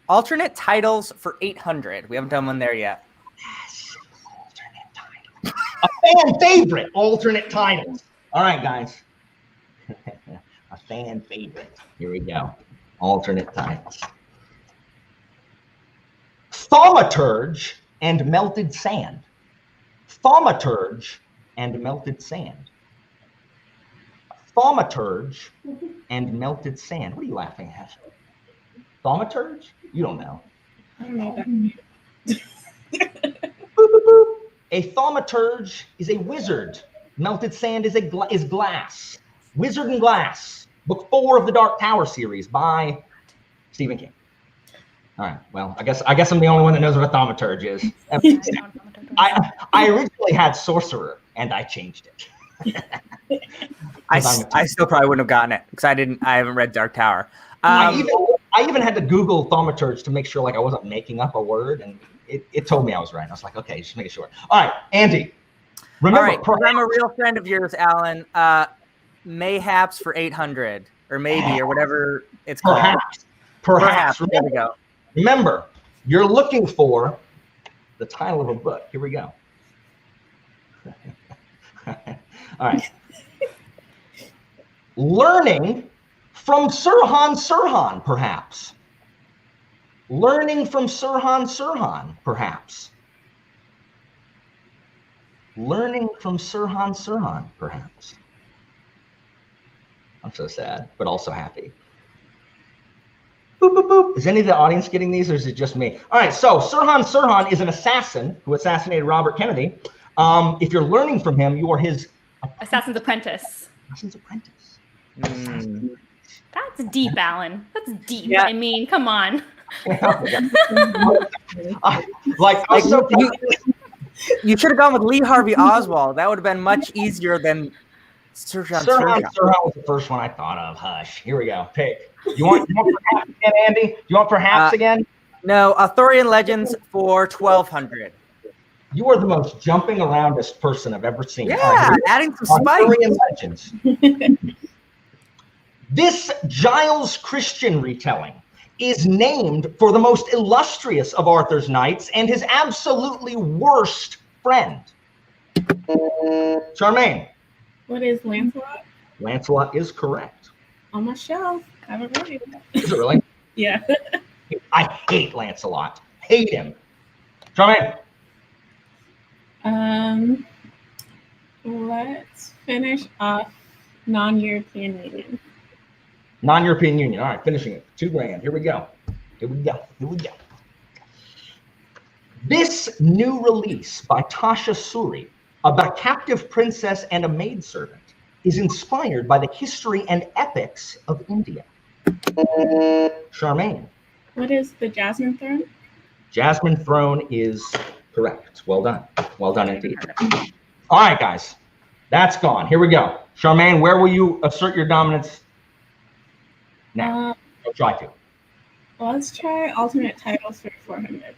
Alternate titles for 800. We haven't done one there yet. Yes, alternate titles. A fan favorite, alternate titles. All right, guys. A fan favorite. Here we go. Alternate titles. Thaumaturge and Melted Sand. Thaumaturge and Melted Sand. Thaumaturge and Melted Sand. What are you laughing at? Thaumaturge? You don't know. I don't know that. Boop, boop, boop. A thaumaturge is a wizard. Melted Sand is is glass. Wizard and Glass, book 4 of the Dark Tower series by Stephen King. All right. Well, I guess I'm the only one that knows what a thaumaturge is. I originally had sorcerer, and I changed it. I still probably wouldn't have gotten it because I haven't read Dark Tower. I even had to Google thaumaturge to make sure like I wasn't making up a word, and it told me I was right. I was like, okay, just make it short. All right, Andy. Remember, all right, I'm a real friend of yours, Alan. Mayhaps for 800, or maybe, or whatever it's called. Perhaps. There we go. Remember, you're looking for the title of a book. Here we go. All right. Learning from Sirhan Sirhan, perhaps. Learning from Sirhan Sirhan, perhaps. Learning from Sirhan Sirhan, perhaps. I'm so sad, but also happy. Boop, boop, boop. Is any of the audience getting these, or is it just me? All right, so Sirhan Sirhan is an assassin who assassinated Robert Kennedy. If you're learning from him, you are his Assassin's Apprentice. Assassin's Apprentice. That's deep, Alan. That's deep. Yeah. I mean, come on. You should have gone with Lee Harvey Oswald. That would have been much easier than Sir John Sirhan was the first one I thought of. Hush. Here we go. Pick. You want perhaps again, Andy? Do you want perhaps again? No, Arthurian legends for 1200. You are the most jumping aroundest person I've ever seen. Yeah, right, adding some spice. Arthurian legends. This Giles Christian retelling is named for the most illustrious of Arthur's knights and his absolutely worst friend. Charmaine. What is Lancelot? Lancelot is correct. On my shelf. Haven't read it. Is it really? Yeah. I hate Lancelot. Hate him. Charmaine. Let's finish off non-European Union. Non-European Union. All right, finishing it. $2,000. Here we go. Here we go. Here we go. This new release by Tasha Suri about a captive princess and a maidservant is inspired by the history and epics of India. Charmaine. What is the Jasmine Throne? Jasmine Throne is correct. Well done. Well done indeed. All right, guys. That's gone. Here we go. Charmaine, where will you assert your dominance now? I'll try to. Well, let's try alternate titles for 400.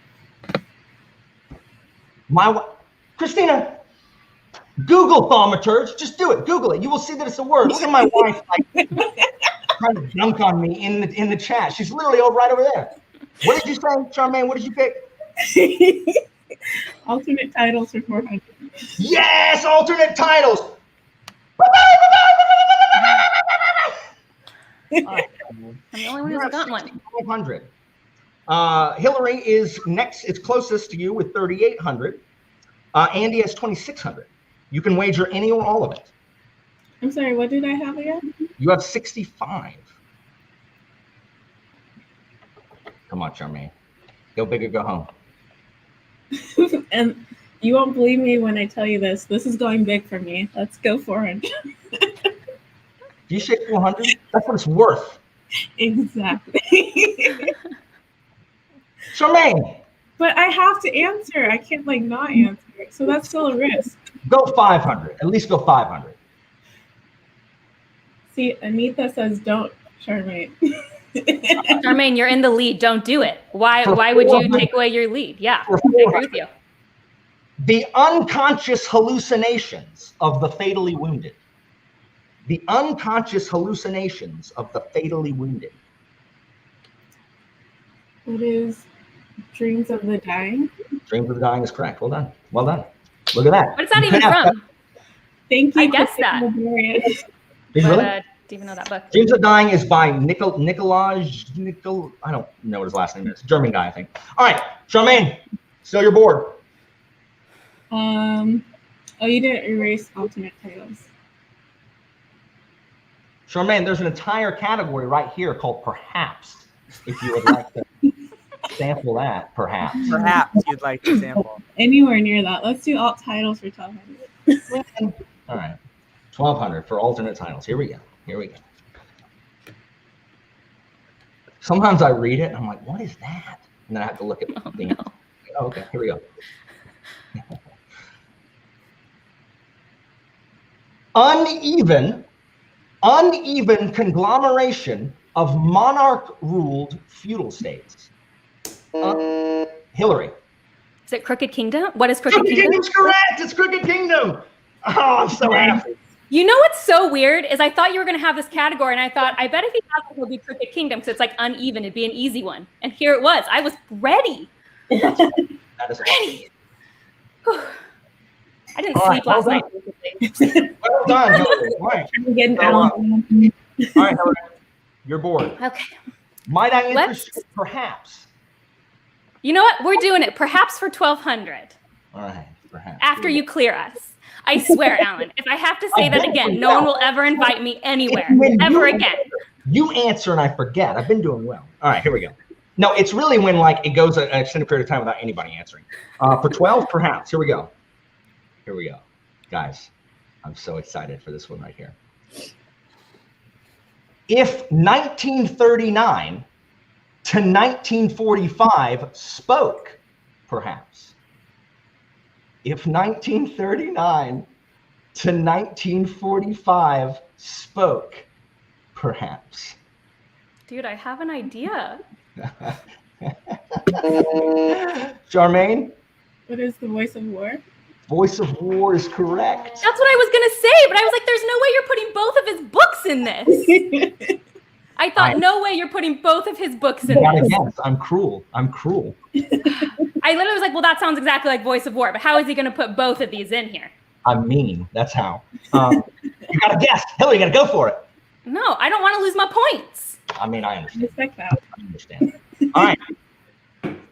Christina, Google thaumaturge. Just do it. Google it. You will see that it's a word. Look at my wife trying to dunk on me in the chat. She's literally right over there. What did you say, Charmaine? What did you pick? Alternate titles for 400. Yes, alternate titles. I'm the only one who's got one. 1,200. Hillary is next. It's closest to you with 3,800. Andy has 2,600. You can wager any or all of it. I'm sorry, what did I have again? You have 65. Come on, Charmaine. Go big or go home. And you won't believe me when I tell you this. This is going big for me. Let's go 400. Do you say 400? That's what it's worth. Exactly. Charmaine. But I have to answer. I can't not answer. So that's still a risk. Go 500. At least go 500. See, Anita says don't, Charmaine. Charmaine, you're in the lead. Don't do it. Why would you take away your lead? Yeah, I agree with you. The unconscious hallucinations of the fatally wounded. The unconscious hallucinations of the fatally wounded. What is Dreams of the Dying? Dreams of the Dying is correct. Well done. Well done. Look at that. What is that even from? Thank you. I guessed that. Did you really? Didn't even know that book. Dreams of Dying is by Nicolaj. I don't know what his last name is. German guy, I think. All right, Charmaine, still your board. Oh, you didn't erase alternate titles. Charmaine, there's an entire category right here called Perhaps. If you would like to sample that, perhaps. Perhaps you'd like to sample. Anywhere near that. Let's do alt titles for 1200. All right, 1,200 for alternate titles. Here we go. Here we go. Sometimes I read it and I'm like, what is that? And then I have to look at the thing. No. Oh, okay, here we go. Uneven conglomeration of monarch-ruled feudal states. Hillary. Is it Crooked Kingdom? What is Crooked Kingdom? Kingdom's correct. It's Crooked Kingdom. Oh, I'm so happy. You know what's so weird is I thought you were going to have this category, and I thought, I bet if he has it, it'll be Crooked Kingdom because it's uneven. It'd be an easy one. And here it was. I was ready. That is Ready. Whew. I didn't sleep last night. well done, Hillary. All right. I'm getting All right, Hillary. You're bored. Okay. Might I interest you, perhaps? You know what? We're doing it. Perhaps for 1,200. All right, perhaps. After you clear us. I swear, Alan, if I have to say that again, no one will ever invite me anywhere, ever again. You answer and I forget. I've been doing well. All right, here we go. No, it's really when it goes an extended period of time without anybody answering. For 12, perhaps. Here we go. Here we go. Guys, I'm so excited for this one right here. If 1939 to 1945 spoke, perhaps. If 1939 to 1945 spoke, perhaps? Dude, I have an idea. Charmaine? What is the voice of war? Voice of War is correct. That's what I was gonna say, but I was like, there's no way you're putting both of his books in this. I thought, no way you're putting both of his books in this. Yes, I'm cruel. I'm cruel. I literally was like, well, that sounds exactly like Voice of War, but how is he gonna put both of these in here? I'm mean. That's how. You gotta guess. Hillary, you gotta go for it. No, I don't want to lose my points. I mean, I understand. Respect that. I understand. All right.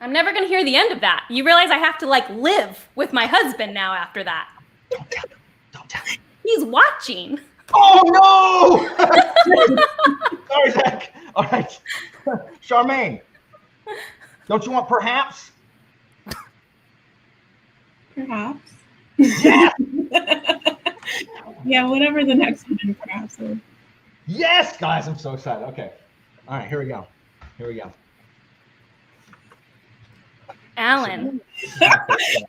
I'm never gonna hear the end of that. You realize I have to like live with my husband now after that. Don't tell him. Don't tell him. He's watching. Oh no! Sorry, Zach. All right. Charmaine, don't you want perhaps? Perhaps. Yes! Yeah, whatever the next one perhaps is. Yes, guys, I'm so excited. Okay. All right, here we go. Here we go. Alan.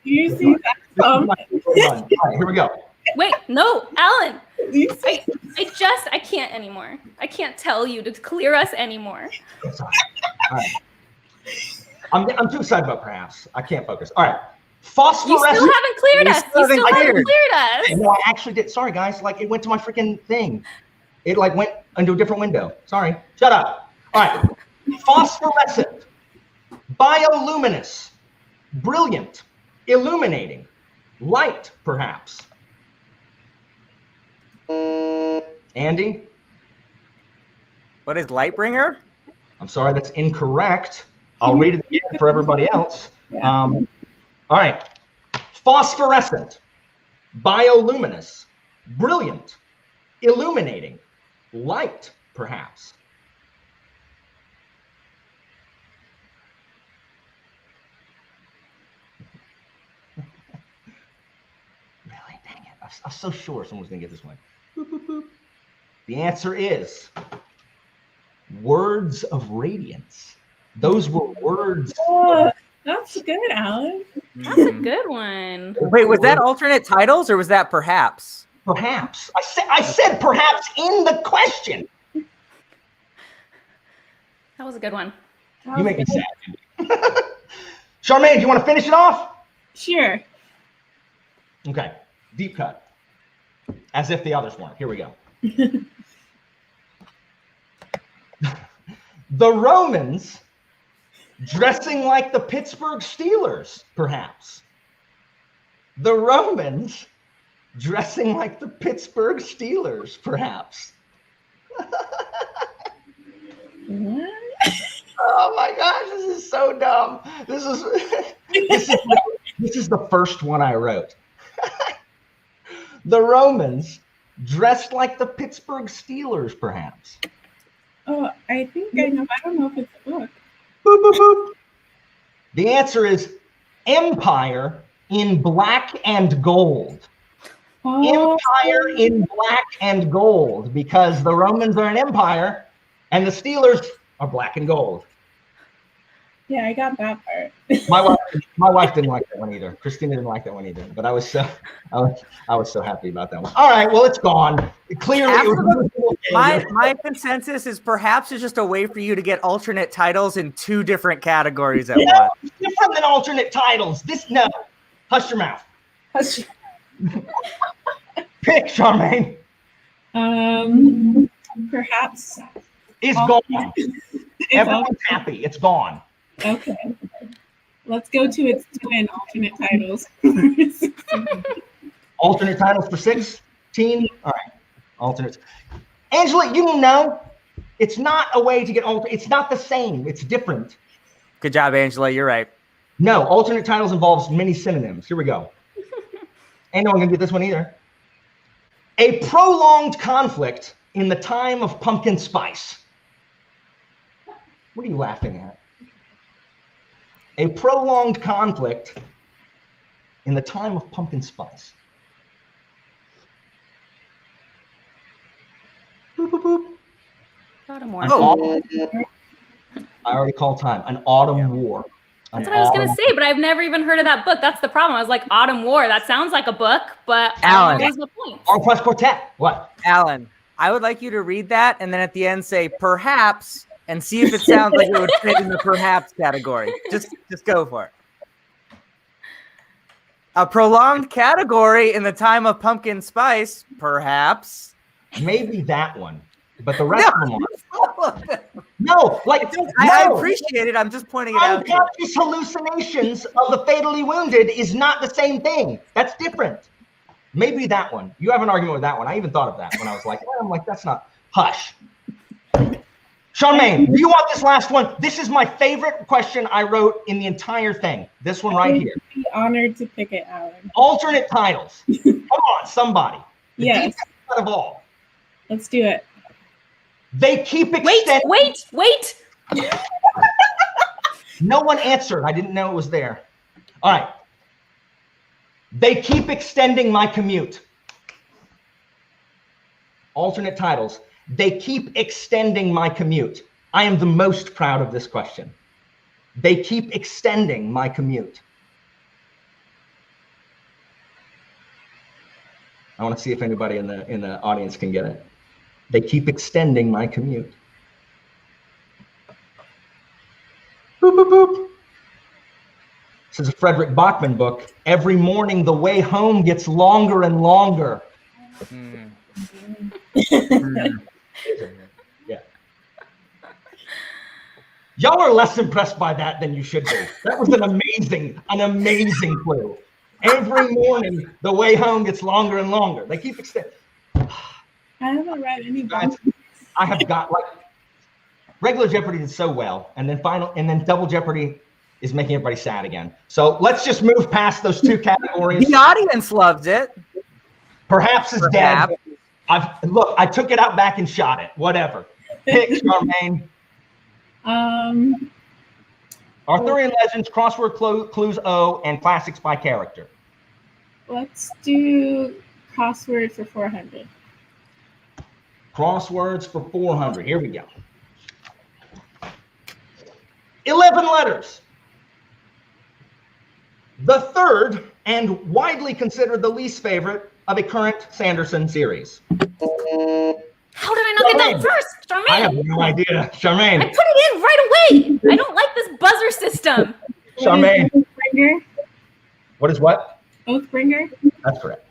You see that? All right, here we go. Wait, no, Alan. You see? I can't anymore. I can't tell you to clear us anymore. I'm sorry. All right. I'm too excited about perhaps. I can't focus. All right. You Phosphorescent. still haven't cleared us. You still haven't cleared us. No, I actually did. Sorry, guys. Like, it went to my freaking thing. It like went into a different window. Sorry. Shut up. All right. Phosphorescent. Bioluminous. Brilliant. Illuminating. Light, perhaps. Andy? What is Lightbringer? I'm sorry, that's incorrect. I'll read it again for everybody else. All right. Phosphorescent, bioluminous, brilliant, illuminating, light, perhaps. Really? Dang it. I was so sure someone was going to get this one. Boop, boop, boop. The answer is words of radiance. Those were words. Oh, that's good, Alan. That's a good one. Wait, was that alternate titles or was that perhaps? Perhaps. I said perhaps in the question. That was a good one. You make me sad. Charmaine, do you want to finish it off? Sure. Okay. Deep cut. As if the others weren't. Here we go. The Romans dressing like the Pittsburgh Steelers, perhaps. The Romans dressing like the Pittsburgh Steelers, perhaps. What? Oh my gosh, this is so dumb. This is the first one I wrote. The Romans dressed like the Pittsburgh Steelers, perhaps. Oh, I think I know. I don't know if it's a book. Boop, boop, boop. The answer is Empire in Black and Gold. Oh. Empire in Black and Gold, because the Romans are an empire and the Steelers are black and gold. Yeah, I got that part. My wife didn't like that one either. Christina didn't like that one either. But I was so happy about that one. All right, well, it's gone. Clearly, my consensus is perhaps it's just a way for you to get alternate titles in two different categories at once. It's different than alternate titles. No. Hush your mouth. Hush. Pick, Charmaine. Perhaps. It's gone. Everyone's happy. It's gone. Okay. Let's go to its twin alternate titles. Alternate titles for 16? All right. Alternates. Angela, you know, it's not a way to get alternate. It's not the same. It's different. Good job, Angela. You're right. No, alternate titles involves many synonyms. Here we go. Ain't no one gonna get this one either. A prolonged conflict in the time of pumpkin spice. What are you laughing at? A prolonged conflict in the time of pumpkin spice. Boop, boop, boop. Autumn War. I already called time. An autumn war. That's what I was gonna say, but I've never even heard of that book. That's the problem. I was like, Autumn War. That sounds like a book, but Alan. I don't know the point. Arm Quest Quartet. What? Alan, I would like you to read that and then at the end say perhaps and see if it sounds like it would fit in the perhaps category. Just go for it. A prolonged category in the time of pumpkin spice, perhaps. Maybe that one, but the rest of them aren't. No, like I appreciate it. I'm just pointing it out. Unconscious hallucinations of the fatally wounded is not the same thing. That's different. Maybe that one. You have an argument with that one. I even thought of that when I was like, well, I'm like, that's not. Hush. Charmaine, do you want this last one? This is my favorite question I wrote in the entire thing. This one right here. I'd be honored to pick it, Alan. Alternate titles. Come on, somebody. The Yes. deepest cut of all. Let's do it. They keep extending. Wait. No one answered. I didn't know it was there. All right. They keep extending my commute. Alternate titles. They keep extending my commute. I am the most proud of this question. They keep extending my commute. I want to see if anybody in the audience can get it. They keep extending my commute. Boop, boop, boop. This is a Frederick Bachman book. Every morning, the way home gets longer and longer. Yeah. Y'all are less impressed by that than you should be. That was an amazing clue. Every morning, the way home gets longer and longer. They keep extending. I haven't read any Guys, books. I have got regular Jeopardy did so well, and then Double Jeopardy is making everybody sad again. So let's just move past those two categories. The audience loves it. Perhaps is dead. I took it out back and shot it. Whatever. Pick, Charmaine. Arthurian Legends, Crossword Clues O, and Classics by Character. Let's do crossword for 400. Crosswords for 400. Here we go. 11 letters. The third and widely considered the least favorite of a current Sanderson series. How did I not get that first, Charmaine? I have no idea. Charmaine. I put it in right away. I don't like this buzzer system. Charmaine. Oathbringer. What is what? Oathbringer. That's correct.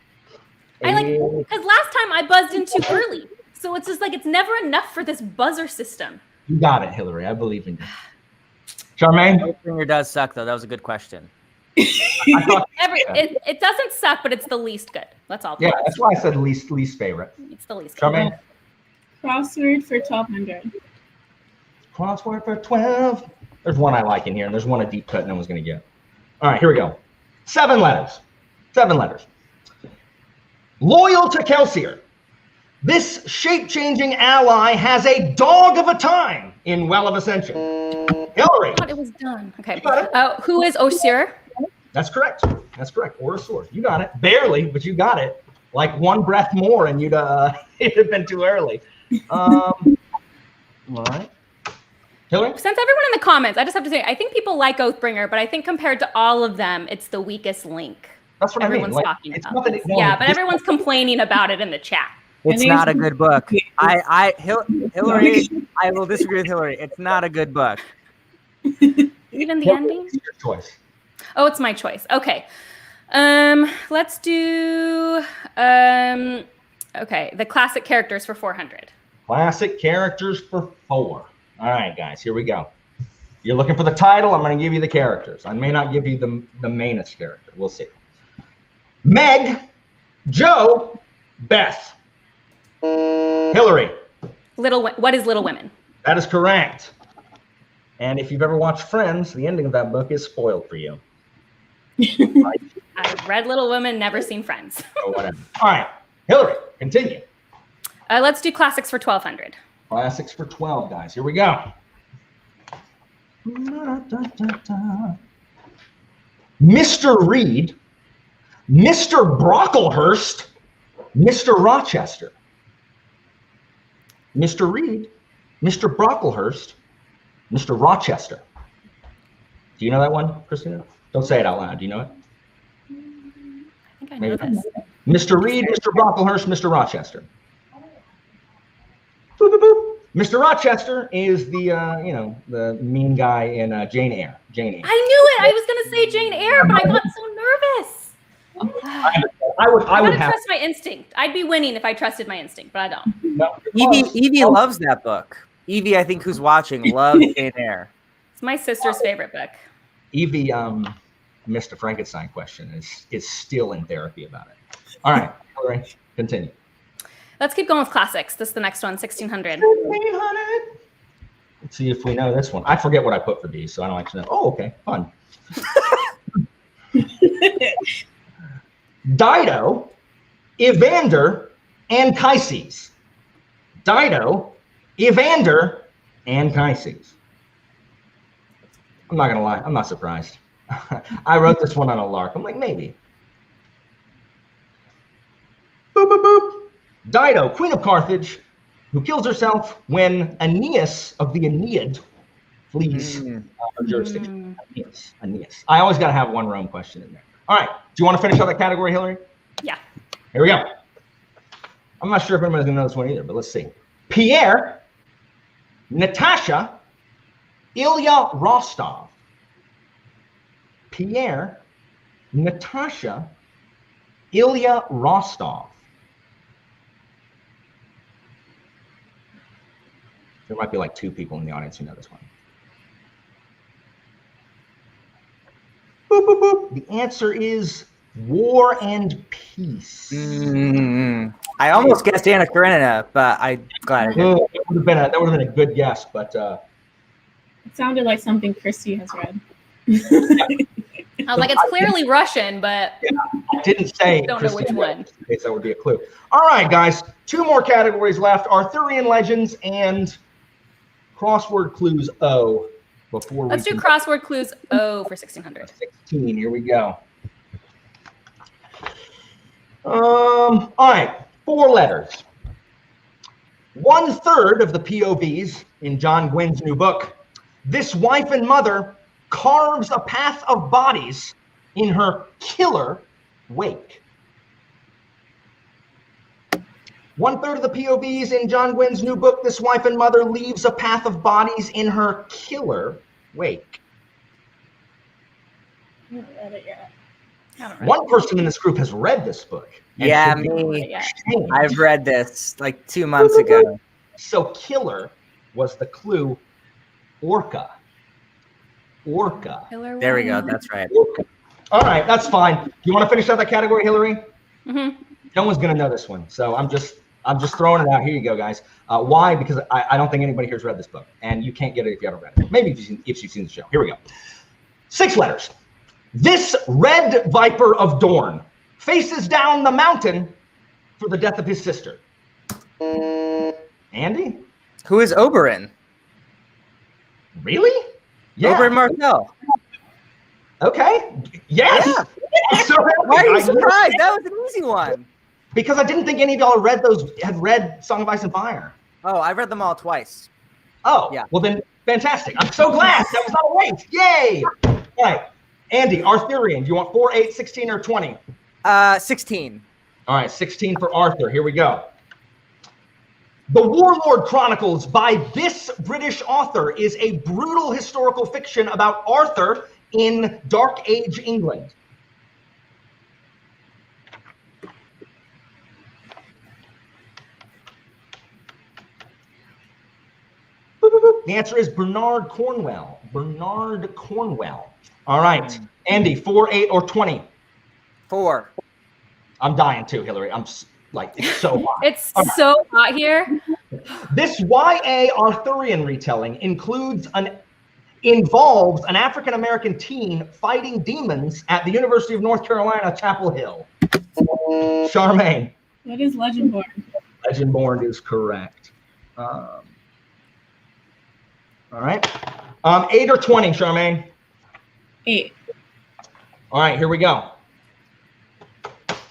Because last time I buzzed in too early. So it's just like it's never enough for this buzzer system. You got it, Hillary. I believe in you. Charmaine? Oathbringer does suck, though. That was a good question. It doesn't suck, but it's the least good. That's all. Yeah, that's why I said least favorite. It's the least Charmaine? good. Crossword for 1200. Crossword for 12. There's one I like in here, and there's one a deep cut no one's going to get. All right, here we go. 7 letters. 7 letters. Loyal to Kelsier. This shape-changing ally has a dog of a time in Well of Ascension. Hillary. I thought it was done. Okay. You got it. Who is Osir? That's correct. That's correct. Or a sword. You got it. Barely, but you got it. Like one breath more, and it'd have been too early. What? Hillary? Since everyone in the comments, I just have to say, I think people like Oathbringer, but I think compared to all of them, it's the weakest link. That's what Everyone's I mean. talking It's about not that this. it won't. Yeah, but everyone's complaining about it in the chat. It's not a good book. Hillary, I will disagree with Hillary. It's not a good book. Even the ending? It's your choice. Oh, it's my choice. Okay. Let's do okay, the classic characters for 400. Classic characters for 4. All right, guys, here we go. You're looking for the title. I'm going to give you the characters. I may not give you the mainest character. We'll see. Meg, Joe, Beth. Hillary. What is Little Women? That is correct. And if you've ever watched Friends, the ending of that book is spoiled for you. I've read Little Women, never seen Friends. Or whatever. All right, Hillary, continue. Let's do classics for 1200. Classics for 12, guys. Here we go. Mr. Reed, Mr. Brocklehurst, Mr. Rochester. Mr. Reed, Mr. Brocklehurst, Mr. Rochester. Do you know that one, Christina? Don't say it out loud. Do you know it? I think I know this. Mr. Reed, Mr. Brocklehurst, Mr. Rochester. Boop, boop, boop. Mr. Rochester is the the mean guy in Jane Eyre. Jane Eyre. I knew it. I was gonna say Jane Eyre, but I got so nervous. I would have trust my instinct. I'd be winning if I trusted my instinct, but I don't. no, Evie loves that book. Evie, I think, who's watching, loves Jane Eyre. It's my sister's favorite book. Evie missed a Frankenstein question. Is still in therapy about it. All right, Hillary, continue. Let's keep going with classics. This is the next one, 1600. 1600. Let's see if we know this one. I forget what I put for these, so I don't actually know. Oh, okay, fun. Dido, Evander, Anchises. Dido, Evander, Anchises. I'm not gonna lie, I'm not surprised. I wrote this one on a lark. I'm like, maybe. Boop, boop, boop. Dido, Queen of Carthage, who kills herself when Aeneas of the Aeneid flees her jurisdiction. Aeneas. I always got to have one Rome question in there. All right. Do you want to finish out that category, Hillary? Yeah. Here we go. I'm not sure if anybody's going to know this one either, but let's see. Pierre, Natasha, Ilya Rostov. Pierre, Natasha, Ilya Rostov. There might be like 2 people in the audience who know this one. Boop, boop, boop. The answer is War and Peace. I almost guessed Anna Karenina, but I'm glad I didn't. That would have been a good guess, but It sounded like something Christy has read. I was like, it's clearly Russian, but I didn't say. Don't know which one. In case that would be a clue. All right, guys, 2 more categories left: Arthurian legends and Crossword Clues O. Before let's do Crossword Clues O for 1600. 16. Here we go. All right, 4 letters. 1/3 of the POVs in John Gwynn's new book. This wife and mother carves a path of bodies in her killer wake. 1/3 of the POVs in John Gwynn's new book, This Wife and Mother leaves a path of bodies in her killer wake. I haven't read it yet. One person in this group has read this book. Yeah, me. I've read this like 2 months ago. So killer was the clue. Orca. There we go. That's right. Orca. All right, that's fine. Do you want to finish out that category, Hillary? Mm-hmm. No one's gonna know this one, so I'm just throwing it out. Here you go, guys. Why? Because I don't think anybody here's read this book, and you can't get it if you haven't read it. Maybe if you've seen the show. Here we go. 6 letters. This red viper of Dorne faces down the mountain for the death of his sister. Andy? Who is Oberyn? Really? Yeah. Oberyn Martell. Okay. Yes. Yeah. So why are you surprised? That was an easy one. Because I didn't think any of y'all had read Song of Ice and Fire. Oh, I read them all twice. Oh, yeah. Well then, fantastic. I'm so glad. That was not a waste. Yay. All right. Andy, Arthurian, do you want 4, 8, 16, or 20? 16. All right, 16 for Arthur. Here we go. The Warlord Chronicles by this British author is a brutal historical fiction about Arthur in Dark Age England. The answer is Bernard Cornwell. Bernard Cornwell. All right, Andy, 4, 8, or 20? 4. I'm dying too, Hillary. I'm like, it's so hot. It's so hot here. This YA Arthurian retelling involves an African-American teen fighting demons at the University of North Carolina, Chapel Hill. Charmaine. What is Legendborn? Legendborn is correct. All right. 8 or 20, Charmaine? 8. All right, here we go.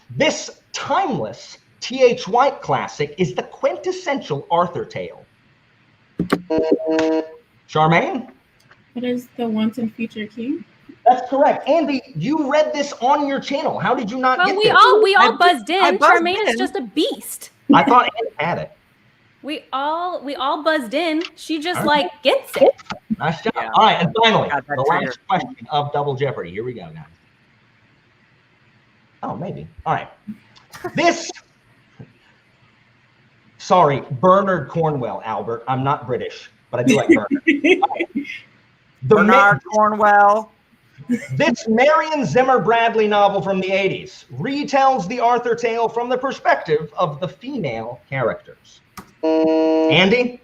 This timeless T.H. White classic is the quintessential Arthur tale. Charmaine? What is the once and future king? That's correct. Andy, you read this on your channel. How did you not Well, get we this? all buzzed in. I buzzed Charmaine in. is just a beast. I thought Andy had it. We all buzzed in. She just All right. like gets it. Nice job. Yeah. All right, and finally, Got that the trigger. last question of Double Jeopardy. Here we go, guys. Oh, maybe. All right. This, sorry, Bernard Cornwell, Albert. I'm not British, but I do like Bernard. Bernard Cornwell. This Marion Zimmer Bradley novel from the 80s retells the Arthur tale from the perspective of the female characters. Andy?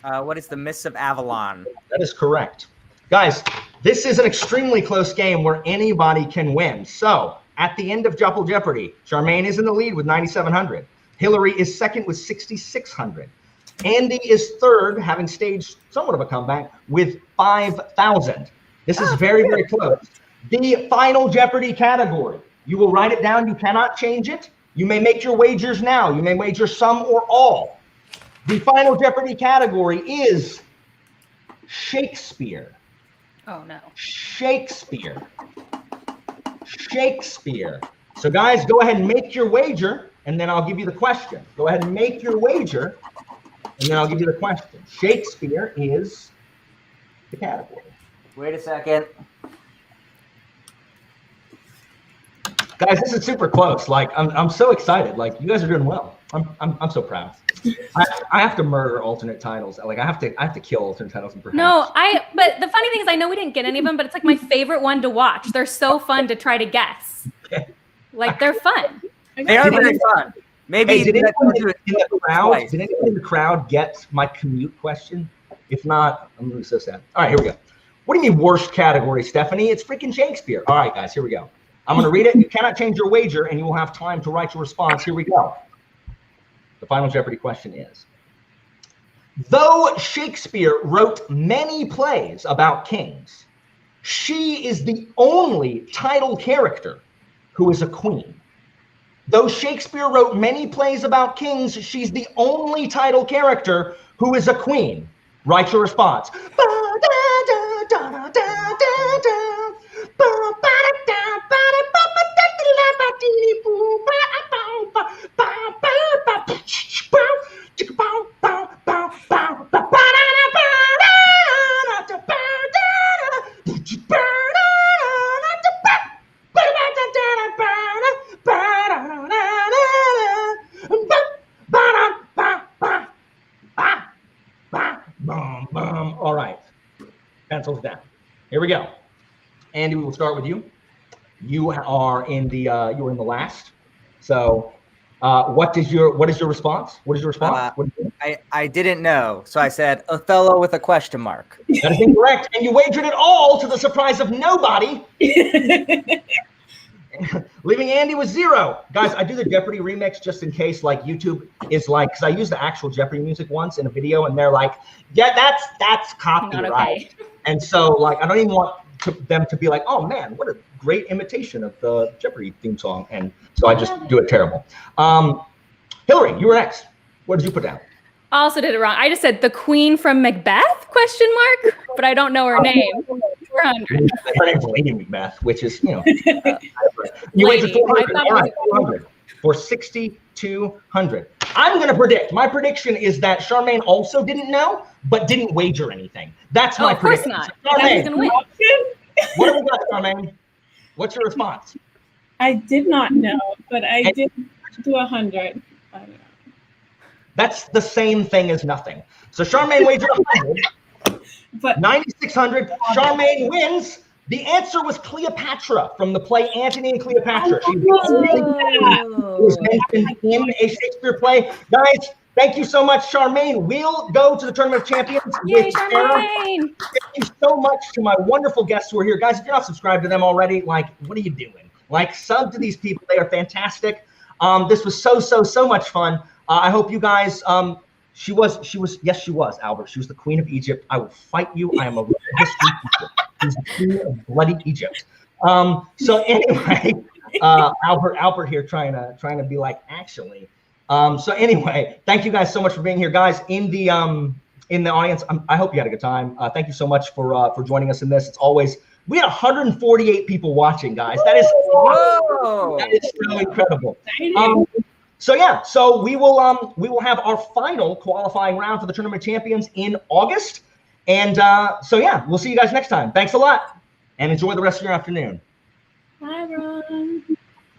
What is the Mists of Avalon? That is correct. Guys, this is an extremely close game where anybody can win. So, at the end of Double Jeopardy, Charmaine is in the lead with 9,700. Hillary is second with 6,600. Andy is third, having staged somewhat of a comeback, with 5,000. This is very, very close. The final Jeopardy category. You will write it down. You cannot change it. You may make your wagers now. You may wager some or all. The final Jeopardy category is Shakespeare. Oh no. Shakespeare. Shakespeare. So guys, go ahead and make your wager, and then I'll give you the question. Go ahead and make your wager, and then I'll give you the question. Shakespeare is the category. Wait a second. Guys, this is super close. Like, I'm so excited. Like, you guys are doing well. I'm so proud. I have to murder alternate titles. Like, I have to kill alternate titles and perhaps. No, but the funny thing is I know we didn't get any of them, but it's like my favorite one to watch. They're so fun to try to guess. Like, they're fun. They are very fun. Maybe Hey, did anyone in twice. the crowd get my commute question? If not, I'm really so sad. All right, here we go. What do you mean worst category, Stephanie? It's freaking Shakespeare. All right, guys, here we go. I'm going to read it. You cannot change your wager, and you will have time to write your response. Here we go. The final Jeopardy question is, though Shakespeare wrote many plays about kings, she is the only title character who is a queen. Though Shakespeare wrote many plays about kings, she's the only title character who is a queen. Write your response. All right, pencils down. Here we go. Andy, we will start with you. You are in the last. So, what is your response? What is your response? I didn't know, so I said Othello with a question mark. That is incorrect, and you wagered it all to the surprise of nobody, leaving Andy with 0. Guys, I do the Jeopardy remix just in case, like, YouTube is like, because I used the actual Jeopardy music once in a video, and they're like, yeah, that's copyright. Not okay. And so, like, I don't even want them to be like, oh man, what a great imitation of the Jeopardy theme song. And so I just do it terrible. Hillary, you were next. What did you put down? Also did it wrong. I just said the Queen from Macbeth, question mark, but I don't know her name. 400. Her name's Lady Macbeth, which is, you know. You waited Lady. 400. I thought All it right, 400 for 6,200. I'm going to predict. My prediction is that Charmaine also didn't know, but didn't wager anything. That's my Of course prediction. not. So, That's Charmaine, gonna win. what have we got, Charmaine? What's your response? I did not know, but I did do 100. I don't know. That's the same thing as nothing. So Charmaine wagered 100, But 9,600. Charmaine wins. The answer was Cleopatra from the play Antony and Cleopatra. She was mentioned in a Shakespeare play. Guys, thank you so much, Charmaine. We'll go to the Tournament of Champions. Yay, with Sarah. Charmaine! Thank you so much to my wonderful guests who are here. Guys, if you're not subscribed to them already, like, what are you doing? Like, sub to these people. They are fantastic. This was so much fun. I hope you guys, she was, yes, she was, Albert. She was the Queen of Egypt. I will fight you. I am a history teacher. She's the Queen of bloody Egypt. So anyway, Albert here trying to be like, actually. So anyway, thank you guys so much for being here. Guys, in the in the audience, I hope you had a good time. Thank you so much for joining us in this. It's always, we had 148 people watching, guys. That is so incredible. So we will have our final qualifying round for the Tournament of Champions in August. And we'll see you guys next time. Thanks a lot, and enjoy the rest of your afternoon. Bye, everyone.